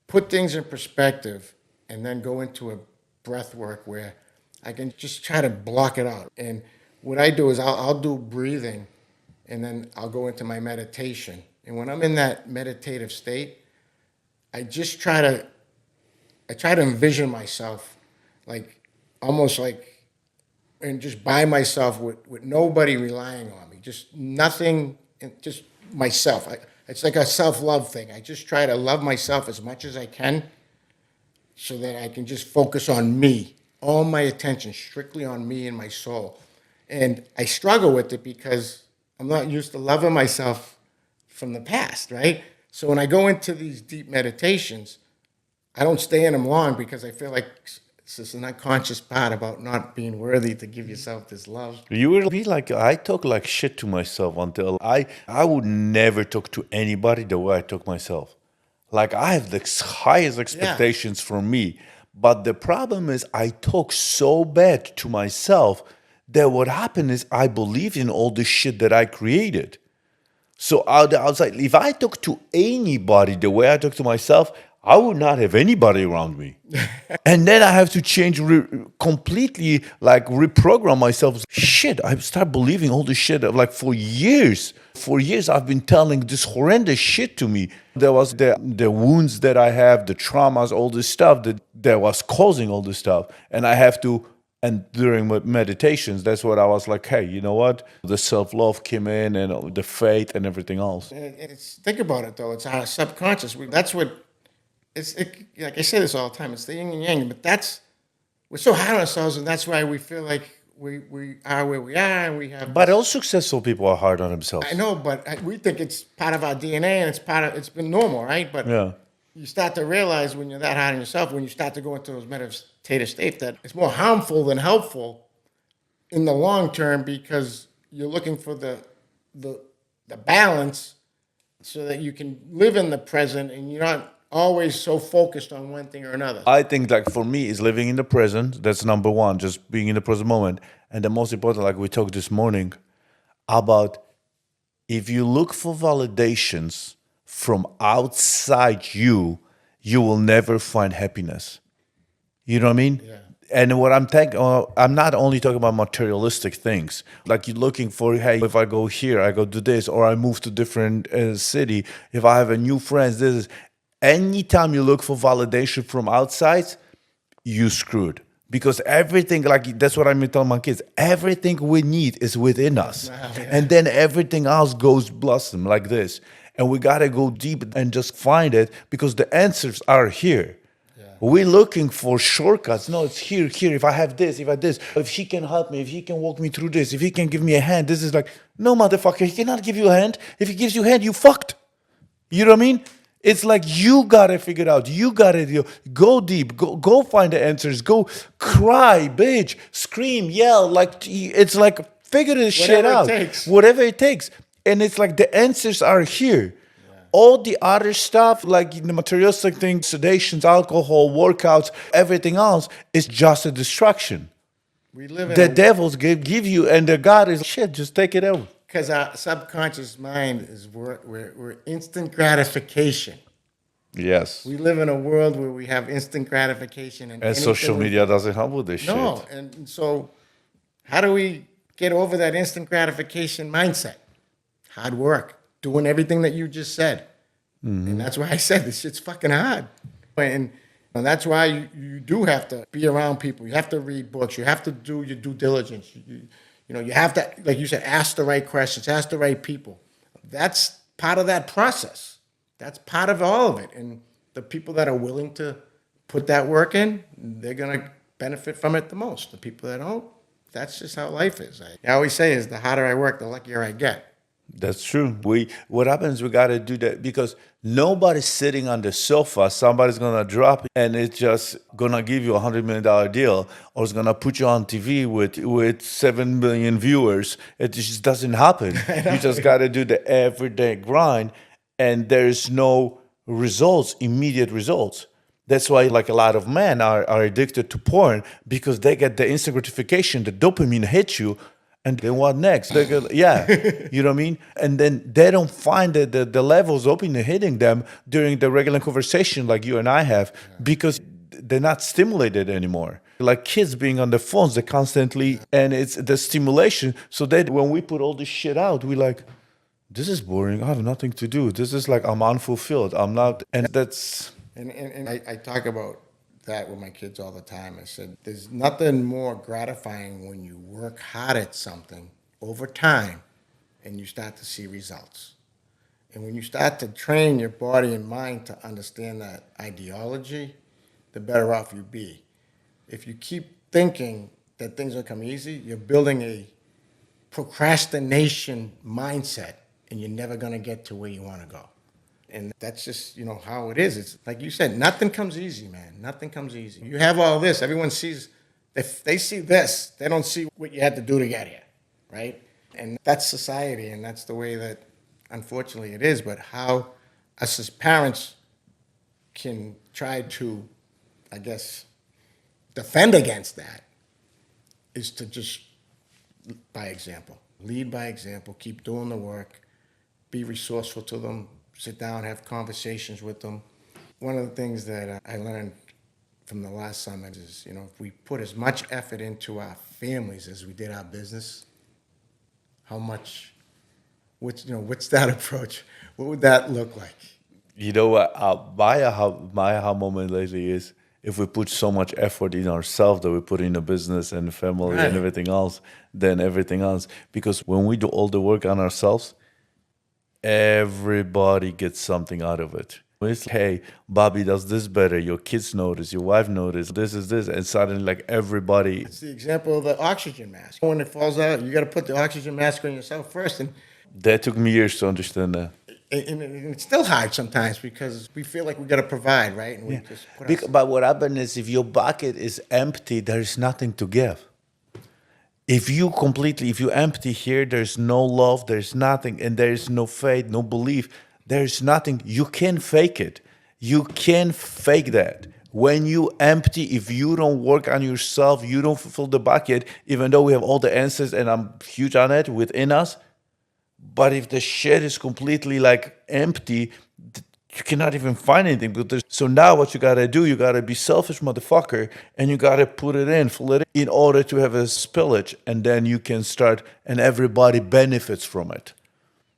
put things in perspective and then go into a breath work where I can just try to block it out. And what I do is I'll do breathing, and then I'll go into my meditation. And when I'm in that meditative state, I try to envision myself like almost like, and just by myself with nobody relying on me, just nothing, just myself. It's like a self-love thing. I just try to love myself as much as I can so that I can just focus on me, all my attention strictly on me and my soul. And I struggle with it because I'm not used to loving myself from the past, right? So when I go into these deep meditations, I don't stay in them long because I feel like it's just an unconscious part about not being worthy to give yourself this love. You will be like, I talk like shit to myself until I would never talk to anybody the way I talk myself. Like I have the highest expectations from me. But the problem is I talk so bad to myself that what happened is I believed in all the shit that I created. So I was like, if I talk to anybody the way I talk to myself, I would not have anybody around me. And then I have to change completely, like reprogram myself. Shit, I start believing all this shit. Like for years, I've been telling this horrendous shit to me. There was the wounds that I have, the traumas, all this stuff that was causing all this stuff. And I have to, and during meditations, that's what I was like, hey, you know what? The self-love came in and the faith and everything else. Think about it, though. It's our subconscious. That's what, like I say this all the time, it's the yin and yang, but we're so hard on ourselves, and that's why we feel like we are where we are, and we have... But all successful people are hard on themselves. I know, but we think it's part of our DNA, and it's been normal, right? But you start to realize when you're that hard on yourself, when you start to go into those meditative states, that it's more harmful than helpful in the long term, because you're looking for the balance so that you can live in the present and you're not always so focused on one thing or another. I think like for me is living in the present. That's number one, just being in the present moment. And the most important, like we talked this morning about, if you look for validations from outside you will never find happiness. You know what I mean? Yeah. And what I'm not only talking about materialistic things. Like you're looking for, hey, if I go here, I go do this, or I move to different city. If I have a new friends, this is. Anytime you look for validation from outside, you screwed. Because everything, like that's what I'm telling my kids, everything we need is within us. And then everything else goes blossom like this. And we got to go deep and just find it, because the answers are here. We're looking for shortcuts. No, it's here. If I have this, if he can help me, if he can walk me through this, if he can give me a hand, this is like, no, motherfucker, he cannot give you a hand. If he gives you a hand, you fucked. You know what I mean? It's like you gotta figure it out. You gotta go deep. Go find the answers. Go cry, bitch, scream, yell. Like it's like figure this shit out. Whatever it takes. And it's like the answers are here. All the other stuff, like the materialistic things, sedations, alcohol, workouts, everything else, is just a distraction. We live in the devils give you, and the God is shit. Just take it out. Because our subconscious mind is we're instant gratification. Yes. We live in a world where we have instant gratification, and social media doesn't help with this shit. No, and so how do we get over that instant gratification mindset? Hard work. Doing everything that you just said. Mm-hmm. And that's why I said this shit's fucking hard. And that's why you do have to be around people. You have to read books. You have to do your due diligence. You have to, like you said, ask the right questions, ask the right people. That's part of that process. That's part of all of it. And the people that are willing to put that work in, they're going to benefit from it the most. The people that don't, that's just how life is. I always say is the harder I work, the luckier I get. That's true. What happens, we got to do that, because nobody's sitting on the sofa. Somebody's going to drop it, and it's just going to give you $100 million deal, or it's going to put you on TV with 7 million viewers. It just doesn't happen. You just got to do the everyday grind, and there's no results, immediate results. That's why like a lot of men are addicted to porn, because they get the instant gratification, the dopamine hits you, and then what next? They go, yeah, you know what I mean? And then they don't find the levels open and hitting them during the regular conversation like you and I have, because they're not stimulated anymore. Like kids being on the phones, they constantly, and it's the stimulation. So that when we put all this shit out, we like, this is boring. I have nothing to do. This is like, I'm unfulfilled. I'm not, and that's. And I talk about that with my kids all the time. I said, there's nothing more gratifying when you work hard at something over time and you start to see results. And when you start to train your body and mind to understand that ideology, the better off you be. If you keep thinking that things will come easy, you're building a procrastination mindset, and you're never going to get to where you want to go. And that's just, how it is. It's like you said, nothing comes easy, man. Nothing comes easy. You have all this. Everyone sees, if they see this, they don't see what you had to do to get here, right? And that's society, and that's the way that, unfortunately, it is. But how us as parents can try to, I guess, defend against that is to just by example. Lead by example. Keep doing the work. Be resourceful to them. Sit down, have conversations with them. One of the things that I learned from the last summit is, if we put as much effort into our families as we did our business, what's that approach? What would that look like? You know what? My aha moment lately is if we put so much effort in ourselves that we put in the business and the family and everything else, then everything else. Because when we do all the work on ourselves, everybody gets something out of it. It's like, hey, Bobby does this better. Your kids notice, your wife notice, this is this. And suddenly, like, everybody. It's the example of the oxygen mask. When it falls out, you got to put the oxygen mask on yourself first. And That took me years to understand that. it's still hard sometimes because we feel like we got to provide, right? And we just put But what happens is if your bucket is empty, there's nothing to give. If you empty here, there's no love, there's nothing, and there's no faith, no belief, there's nothing. You can't fake it. You can't fake that. When you empty, if you don't work on yourself, you don't fulfill the bucket, even though we have all the answers, and I'm huge on it within us. But if the shit is completely like empty, you cannot even find anything. So now what you gotta do, you gotta be selfish motherfucker, and you gotta put it in, fill it in order to have a spillage, and then you can start, and everybody benefits from it.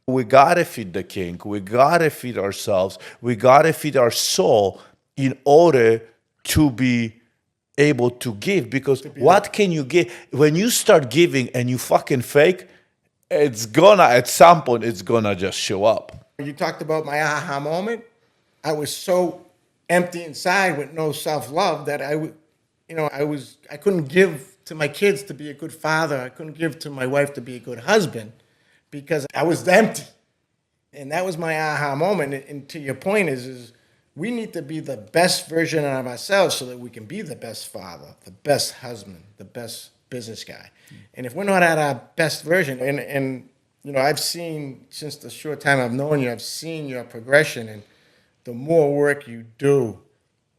We gotta feed the king. We gotta feed ourselves. We gotta feed our soul in order to be able to give. Because what can you give? When you start giving and you fucking fake, at some point, it's gonna just show up. You talked about my aha moment. I was so empty inside with no self-love that I couldn't give to my kids to be a good father. I couldn't give to my wife to be a good husband because I was empty. And that was my aha moment. And to your point is we need to be the best version of ourselves so that we can be the best father, the best husband, the best business guy. And if we're not at our best version, and I've seen, since the short time I've known you, I've seen your progression, and the more work you do,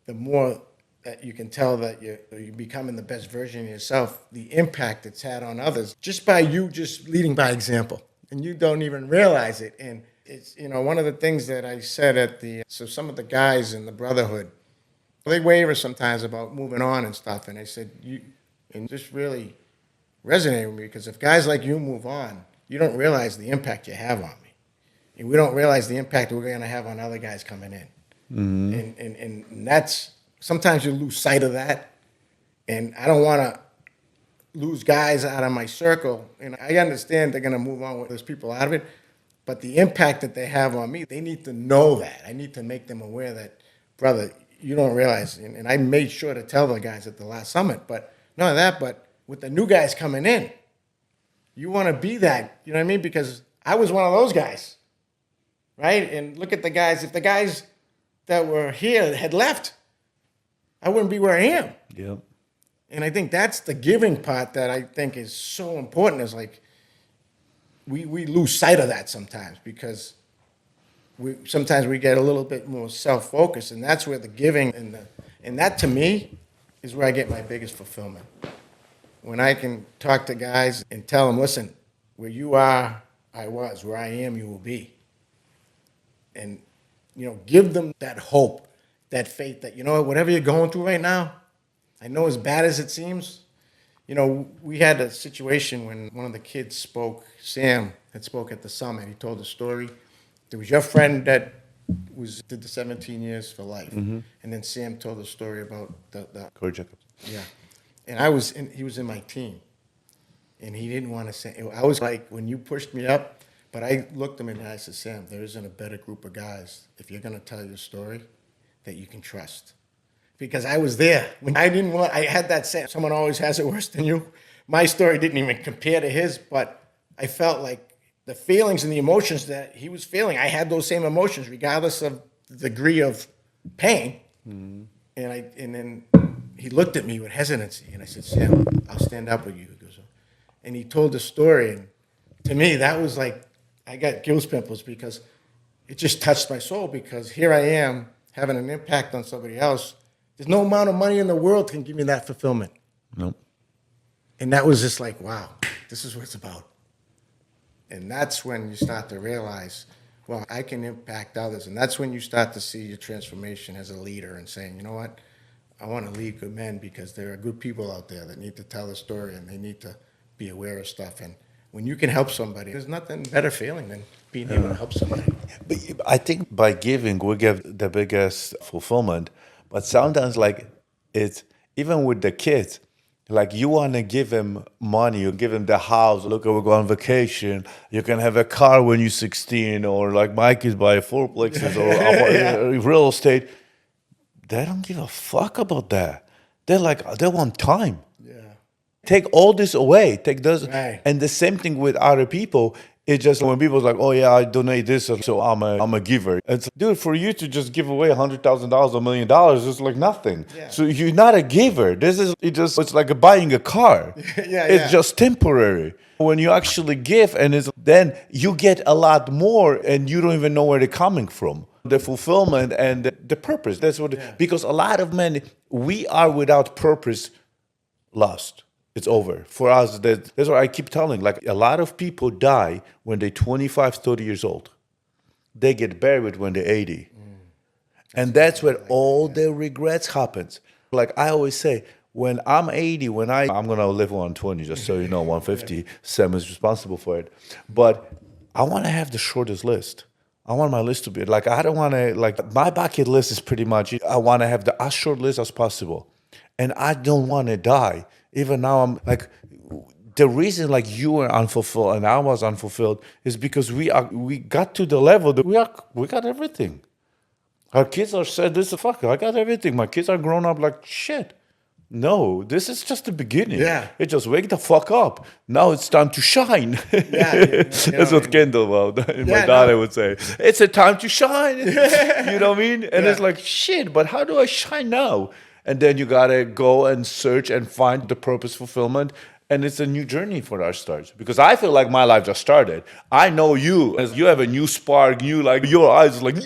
the more that you can tell that you're becoming the best version of yourself, the impact it's had on others, just by you just leading by example. And you don't even realize it. And it's, one of the things that I said so some of the guys in the Brotherhood, they waver sometimes about moving on and stuff. And I said, and just really resonated with me, because if guys like you move on, you don't realize the impact you have on me. And we don't realize the impact we're going to have on other guys coming in. Mm-hmm. And that's, sometimes you lose sight of that. And I don't want to lose guys out of my circle. And I understand they're going to move on with those people out of it. But the impact that they have on me, they need to know that. I need to make them aware that, brother, you don't realize. And I made sure to tell the guys at the last summit, but none of that, but with the new guys coming in, you want to be that, you know what I mean? Because I was one of those guys, right? And look at the guys. If the guys that were here had left, I wouldn't be where I am. Yep. And I think that's the giving part that I think is so important. Is like we lose sight of that sometimes because sometimes we get a little bit more self-focused, and that's where the giving and that to me is where I get my biggest fulfillment. When I can talk to guys and tell them, listen, where you are, I was. Where I am, you will be. And, give them that hope, that faith that, whatever you're going through right now, I know as bad as it seems, we had a situation when one of the kids spoke, Sam had spoke at the summit. He told a story. There was your friend that did the 17 years for life. Mm-hmm. And then Sam told a story about the Corey Jacobs. Yeah. And he was in my team, and he didn't want to say. I was like, when you pushed me up, but I looked him in the eye and said, Sam, there isn't a better group of guys, if you're going to tell your story, that you can trust. Because I was there. When I had that saying, someone always has it worse than you. My story didn't even compare to his, but I felt like the feelings and the emotions that he was feeling, I had those same emotions, regardless of the degree of pain. Mm-hmm. And then he looked at me with hesitancy, and I said, Sam, I'll stand up with you. He goes, and he told the story, and to me, that was like, I got gills pimples because it just touched my soul, because here I am having an impact on somebody else. There's no amount of money in the world can give me that fulfillment. Nope. And that was just like, wow. this is what it's about. And that's when you start to realize, well, I can impact others. And that's when you start to see your transformation as a leader and saying, you know what, I want to lead good men because there are good people out there that need to tell the story and they need to be aware of stuff. And when you can help somebody, there's nothing better feeling than being able to help somebody. But I think by giving, we get the biggest fulfillment. But sometimes, like, it's even with the kids, like you want to give them money, you give them the house. Look, we're going on vacation. You can have a car when you're 16, or like my kids buy fourplexes or real estate. They don't give a fuck about that. They're like, they want time. Yeah. Take all this away. Take this, Right. and the same thing with other people. It's just when people's like, oh yeah, I donate this, so I'm a giver. It's dude, for you to just give away $100,000, $1 million, it's like nothing. Yeah. So you're not a giver. It's like buying a car. It's just temporary. When you actually give, then you get a lot more, and you don't even know where they're coming from. The fulfillment and the purpose. That's what. Because a lot of men, we are without purpose, lost. It's over. For us, that's what I keep telling. Like, a lot of people die when they're 25, 30 years old. They get buried when they're 80. And that's where all the regrets happens. Like I always say, when I'm 80, I'm going to live 120, just so you know, 150. Sam is responsible for it. But I want to have the shortest list. I want my list to be, like, I don't want to, like, my bucket list is pretty much, I want to have the as short list as possible. And I don't want to die. Even now, I'm like, the reason like you were unfulfilled and I was unfulfilled is because we got to the level that we got everything. Our kids are said, this is fuck, I got everything. My kids are grown up like shit. No, this is just the beginning. Yeah. It just wake the fuck up. Now it's time to shine. That's what Kendall, my daughter would say. It's a time to shine. You know what I mean? And it's like, shit, but how do I shine now? And then you gotta go and search and find the purpose fulfillment. And it's a new journey for our starts. Because I feel like my life just started. I know you, as you have a new spark, like your eyes are like,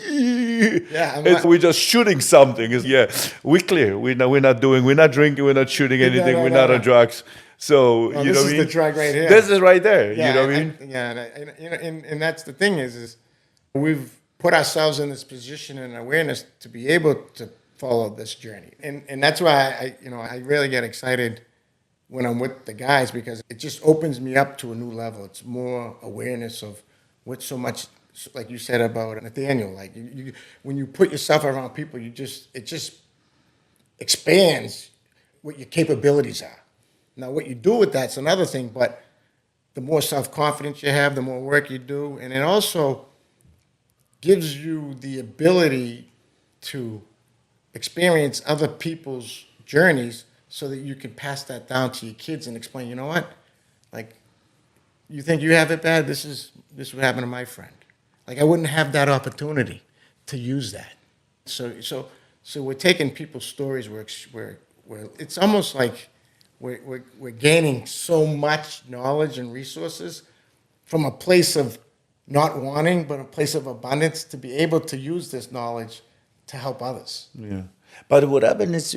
we're just shooting something. We're clear. We're not drinking, we're not shooting anything, we're not on drugs. So, you know what I mean? This is the drug right here. This is right there. Yeah, you know what I mean? And that's the thing is we've put ourselves in this position and awareness to be able to follow this journey. And that's why I really get excited when I'm with the guys, because it just opens me up to a new level. It's more awareness of what's so much, like you said about Nathaniel, like when you put yourself around people, it just expands what your capabilities are. Now, what you do with that's another thing, but the more self-confidence you have, the more work you do, and it also gives you the ability to experience other people's journeys so that you can pass that down to your kids and explain, you know what? Like, you think you have it bad? This is what happened to my friend. Like, I wouldn't have that opportunity to use that. So we're taking people's stories where it's almost like we're gaining so much knowledge and resources from a place of not wanting, but a place of abundance to be able to use this knowledge to help others. Yeah. But what happened is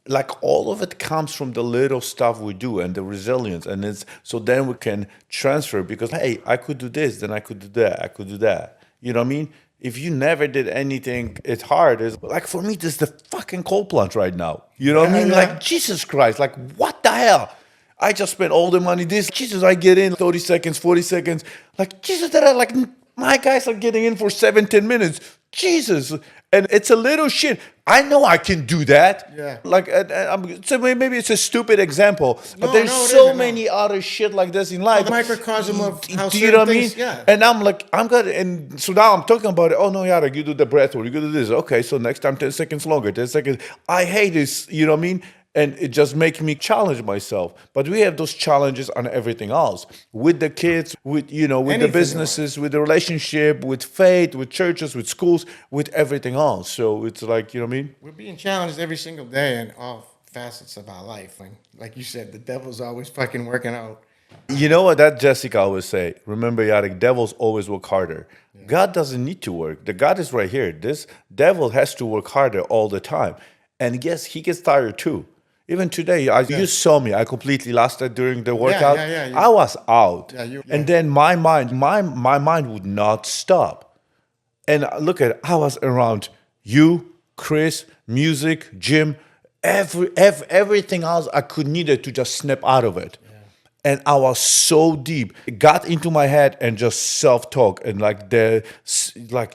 like all of it comes from the little stuff we do and the resilience, and it's so then we can transfer, because hey, I could do this, then I could do that, I could do that. You know what I mean? If you never did anything, it's hard. It's like, for me, this is the fucking cold plunge right now. You know what I mean? Yeah. Like, Jesus Christ, like, what the hell? I just spent all the money. Jesus, I get in 30 seconds, 40 seconds. Like, Jesus, my guys are getting in for 7-10 minutes. Jesus. And it's a little shit. I know I can do that. Yeah. Like, so maybe it's a stupid example, but there's no, it so isn't, many other shit like this in life. The microcosm of how Do you know what I mean? things, yeah. And I'm like, I'm good. And so now I'm talking about it. Oh, no, Jarek, you do the breath work. You do this. Okay, so next time, 10 seconds longer, 10 seconds. I hate this, you know what I mean? And it just makes me challenge myself. But we have those challenges on everything else. With the kids, with the businesses, with the relationship, with faith, with churches, with schools, with everything else. So it's like, you know what I mean? We're being challenged every single day in all facets of our life. And like you said, the devil's always fucking working out. You know what that Jessica always say? Remember, Jarek, devils always work harder. Yeah. God doesn't need to work. The God is right here. This devil has to work harder all the time. And yes, he gets tired too. Even today, you saw me. I completely lost it during the workout. yeah. I was out. Yeah, And then my mind would not stop. And look at it, I was around you, Chris, music, gym, everything else I could needed to just snap out of it. And I was so deep. It got into my head and just self-talk and like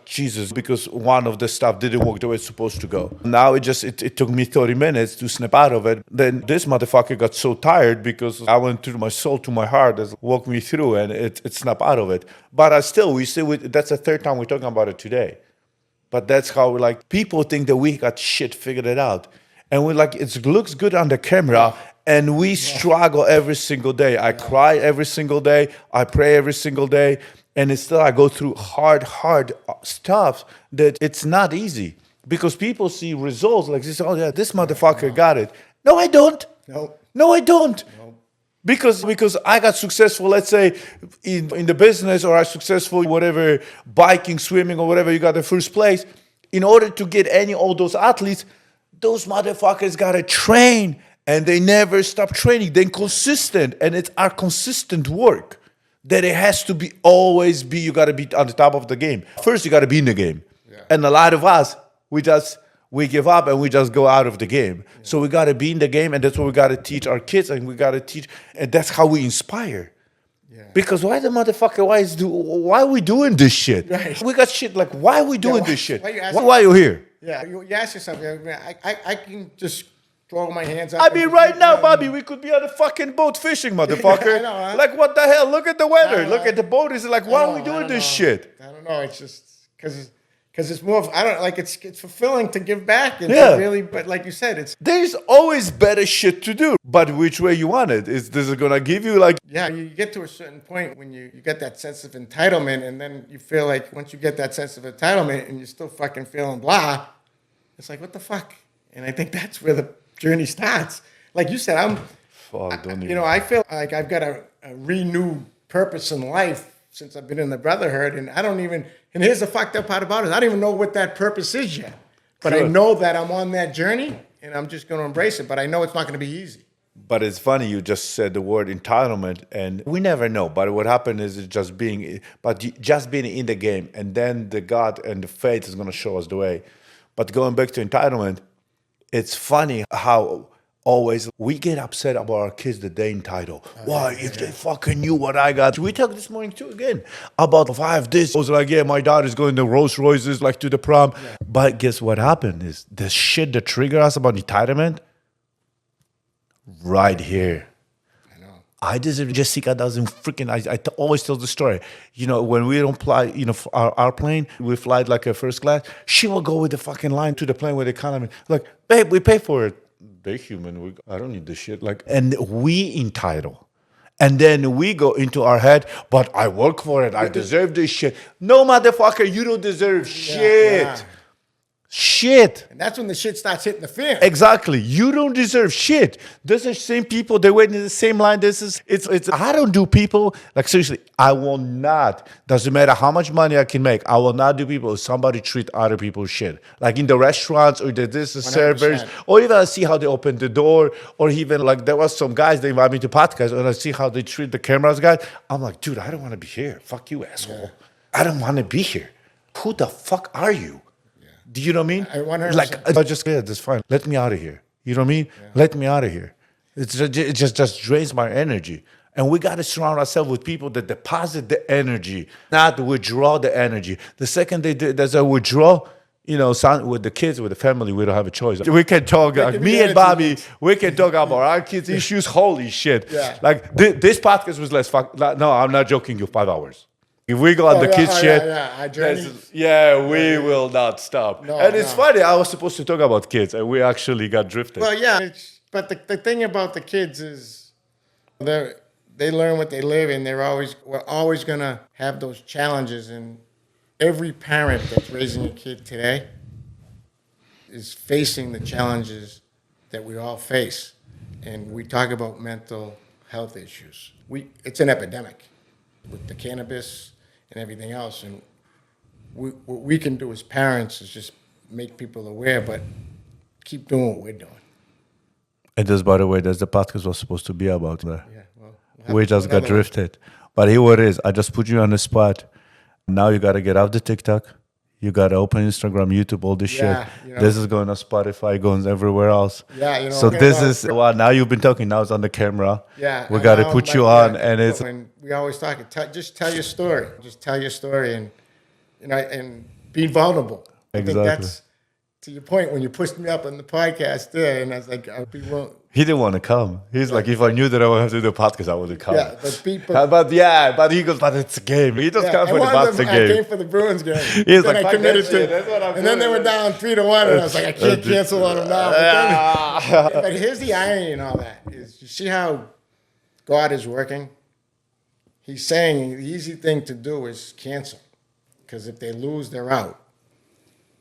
Jesus, because one of the stuff didn't work the way it's supposed to go. Now it took me 30 minutes to snap out of it. Then this motherfucker got so tired because I went through my soul to my heart, it walked me through, and it snapped out of it. But that's the third time we're talking about it today. But that's how people think that we got shit figured it out. And we're like, it looks good on the camera. And we struggle every single day. I cry every single day. I pray every single day. And it's still, I go through hard stuff that it's not easy. Because people see results like this. Oh, yeah, this motherfucker got it. No, I don't. No, I don't. No. Because I got successful, let's say, in the business, or I successful in whatever, biking, swimming, or whatever, you got the first place. In order to get all those athletes, those motherfuckers got to train. And they never stop training. They're consistent. And it's our consistent work that it has to be always be, you got to be on the top of the game. First, you got to be in the game. Yeah. And a lot of us, we give up and we just go out of the game. Yeah. So we got to be in the game, and that's what we got to teach our kids, and we got to teach, and that's how we inspire. Yeah. Because why are we doing this shit? Right. We got shit like, why are we doing this shit? Why are you here? Yeah, you ask yourself, I can just throw my hands up. I mean, right now, Bobby, we could be on a fucking boat fishing, motherfucker. I know, huh? Like, what the hell? Look at the weather. Look at the boat. It's like, why are we doing this shit? I don't know. It's just because it's more. It's fulfilling to give back. And really, but like you said, there's always better shit to do. But which way you want it? Is this gonna give you like? Yeah, you get to a certain point when you get that sense of entitlement, and then you feel like once you get that sense of entitlement, and you're still fucking feeling blah, it's like, what the fuck? And I think that's where the journey starts. Like you said, I feel like I've got a renewed purpose in life since I've been in the brotherhood, and and here's the fucked up part about it, I don't even know what that purpose is yet, but I know that I'm on that journey, and I'm just going to embrace it, but I know it's not going to be easy. But it's funny, you just said the word entitlement, and we never know, but what happened is just being in the game, and then the God and the faith is going to show us the way. But going back to entitlement, it's funny how always we get upset about our kids that they entitled. Why? If they fucking knew what I got. We talked this morning too again about if I have this. I was like, yeah, my daughter's going to Rolls Royces like to the prom. Yeah. But guess what happened is the shit that triggered us about entitlement right here. I deserve. Jessica doesn't freaking. I always tell the story. When we don't fly, our plane, we fly like a first class. She will go with the fucking line to the plane with the economy. Like, babe, we pay for it. They're human. I don't need this shit. And we entitle. And then we go into our head, but I work for it. I deserve this shit. No, motherfucker, you don't deserve shit. Yeah. Shit. And that's when the shit starts hitting the fan. Exactly. You don't deserve shit. Those are the same people, they're waiting in the same line. I don't do people, like seriously, I will not, doesn't matter how much money I can make, I will not do people if somebody treat other people's shit. Like in the restaurants or the servers, or even I see how they open the door, or even like there was some guys, they invite me to podcasts, and I see how they treat the cameras guys. I'm like, dude, I don't want to be here. Fuck you, asshole. Yeah. I don't want to be here. Who the fuck are you? Do you know what I mean? 100%. That's fine. Let me out of here. You know what I mean? Yeah. Let me out of here. It just drains my energy. And we got to surround ourselves with people that deposit the energy, not withdraw the energy. The second there's a withdrawal, with the kids, with the family, we don't have a choice. We can talk, me and Bobby, we can talk about our kids' issues. Holy shit. Yeah. Like this podcast was less no, I'm not joking you, 5 hours. If we go on the kids shit, we will not stop. It's funny, I was supposed to talk about kids, and we actually got drifted. Well, yeah, but the thing about the kids is they learn what they live, and we're always going to have those challenges. And every parent that's raising a kid today is facing the challenges that we all face. And we talk about mental health issues. It's an epidemic with the cannabis and everything else. And what we can do as parents is just make people aware, but keep doing what we're doing. And this, by the way, that's the podcast was supposed to be about. Yeah, well, We just got drifted. But here what it is. I just put you on the spot. Now you got to get off the TikTok. You got to open Instagram, YouTube, all this shit. You know. This is going on Spotify, going everywhere else. Yeah, you know. So this is, well, now you've been talking. Now it's on the camera. Yeah. We got to put you on. And it's. When we always talk, just tell your story. Just tell your story and, you know, and be vulnerable. I think that's, to your point, when you pushed me up on the podcast there, and I was like, I'll be willing. He didn't want to come. He's like, if I knew that I would have to do a podcast, I would have come. Yeah, but he goes, but it's a game. He just comes for the Boston game. I came for the Bruins game. He's then like, I committed to. That's what I'm and then they were down 3-1, and I was like, I can't cancel on them now. But here's the irony in all that: is you see how God is working. He's saying the easy thing to do is cancel, because if they lose, they're out.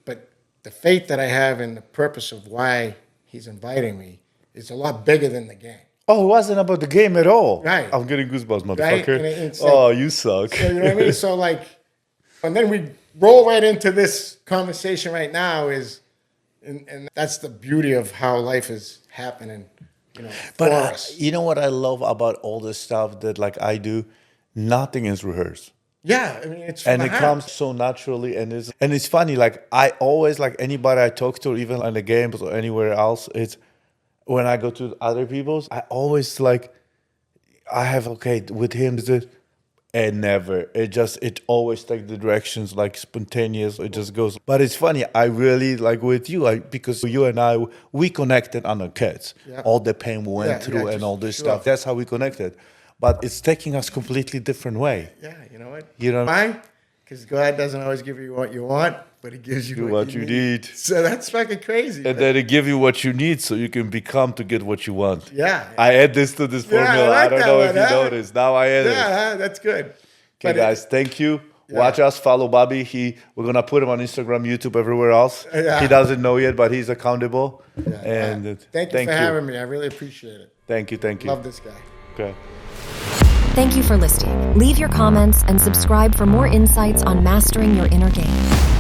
But the faith that I have in the purpose of why He's inviting me is a lot bigger than the game. Oh, it wasn't about the game at all. Right. I'm getting goosebumps, motherfucker. Right? And it's oh, you suck. So, you know what I mean? So, like, and then we roll right into this conversation right now and that's the beauty of how life is happening, you know, for us. You know what I love about all this stuff that, like, I do? Nothing is rehearsed. Yeah, I mean, it's from and the it heart. comes so naturally, and it's funny. Like, I always, like, anybody I talk to, even on the games or anywhere else, it's when I go to other people's, I always like, I have, okay, with him, this, and never. It always takes the directions like spontaneous. It just goes. But it's funny. I really like with you, because you and I, we connected on the kids. Yeah. All the pain we went through and all this stuff. That's how we connected. But it's taking us completely different way. Yeah, you know what? You know, why? Because God doesn't always give you what you want, but He gives you what you need. So that's fucking crazy. And then He give you what you need so you can become to get what you want. Yeah. I add this to this formula. I don't know if you noticed. Now I add it. Yeah, that's good. Okay, guys, thank you. Yeah. Watch us, follow Bobby. We're going to put him on Instagram, YouTube, everywhere else. Yeah. He doesn't know yet, but he's accountable. Yeah. And thank you for having me. I really appreciate it. Thank you. Love this guy. Okay. Thank you for listening. Leave your comments and subscribe for more insights on mastering your inner game.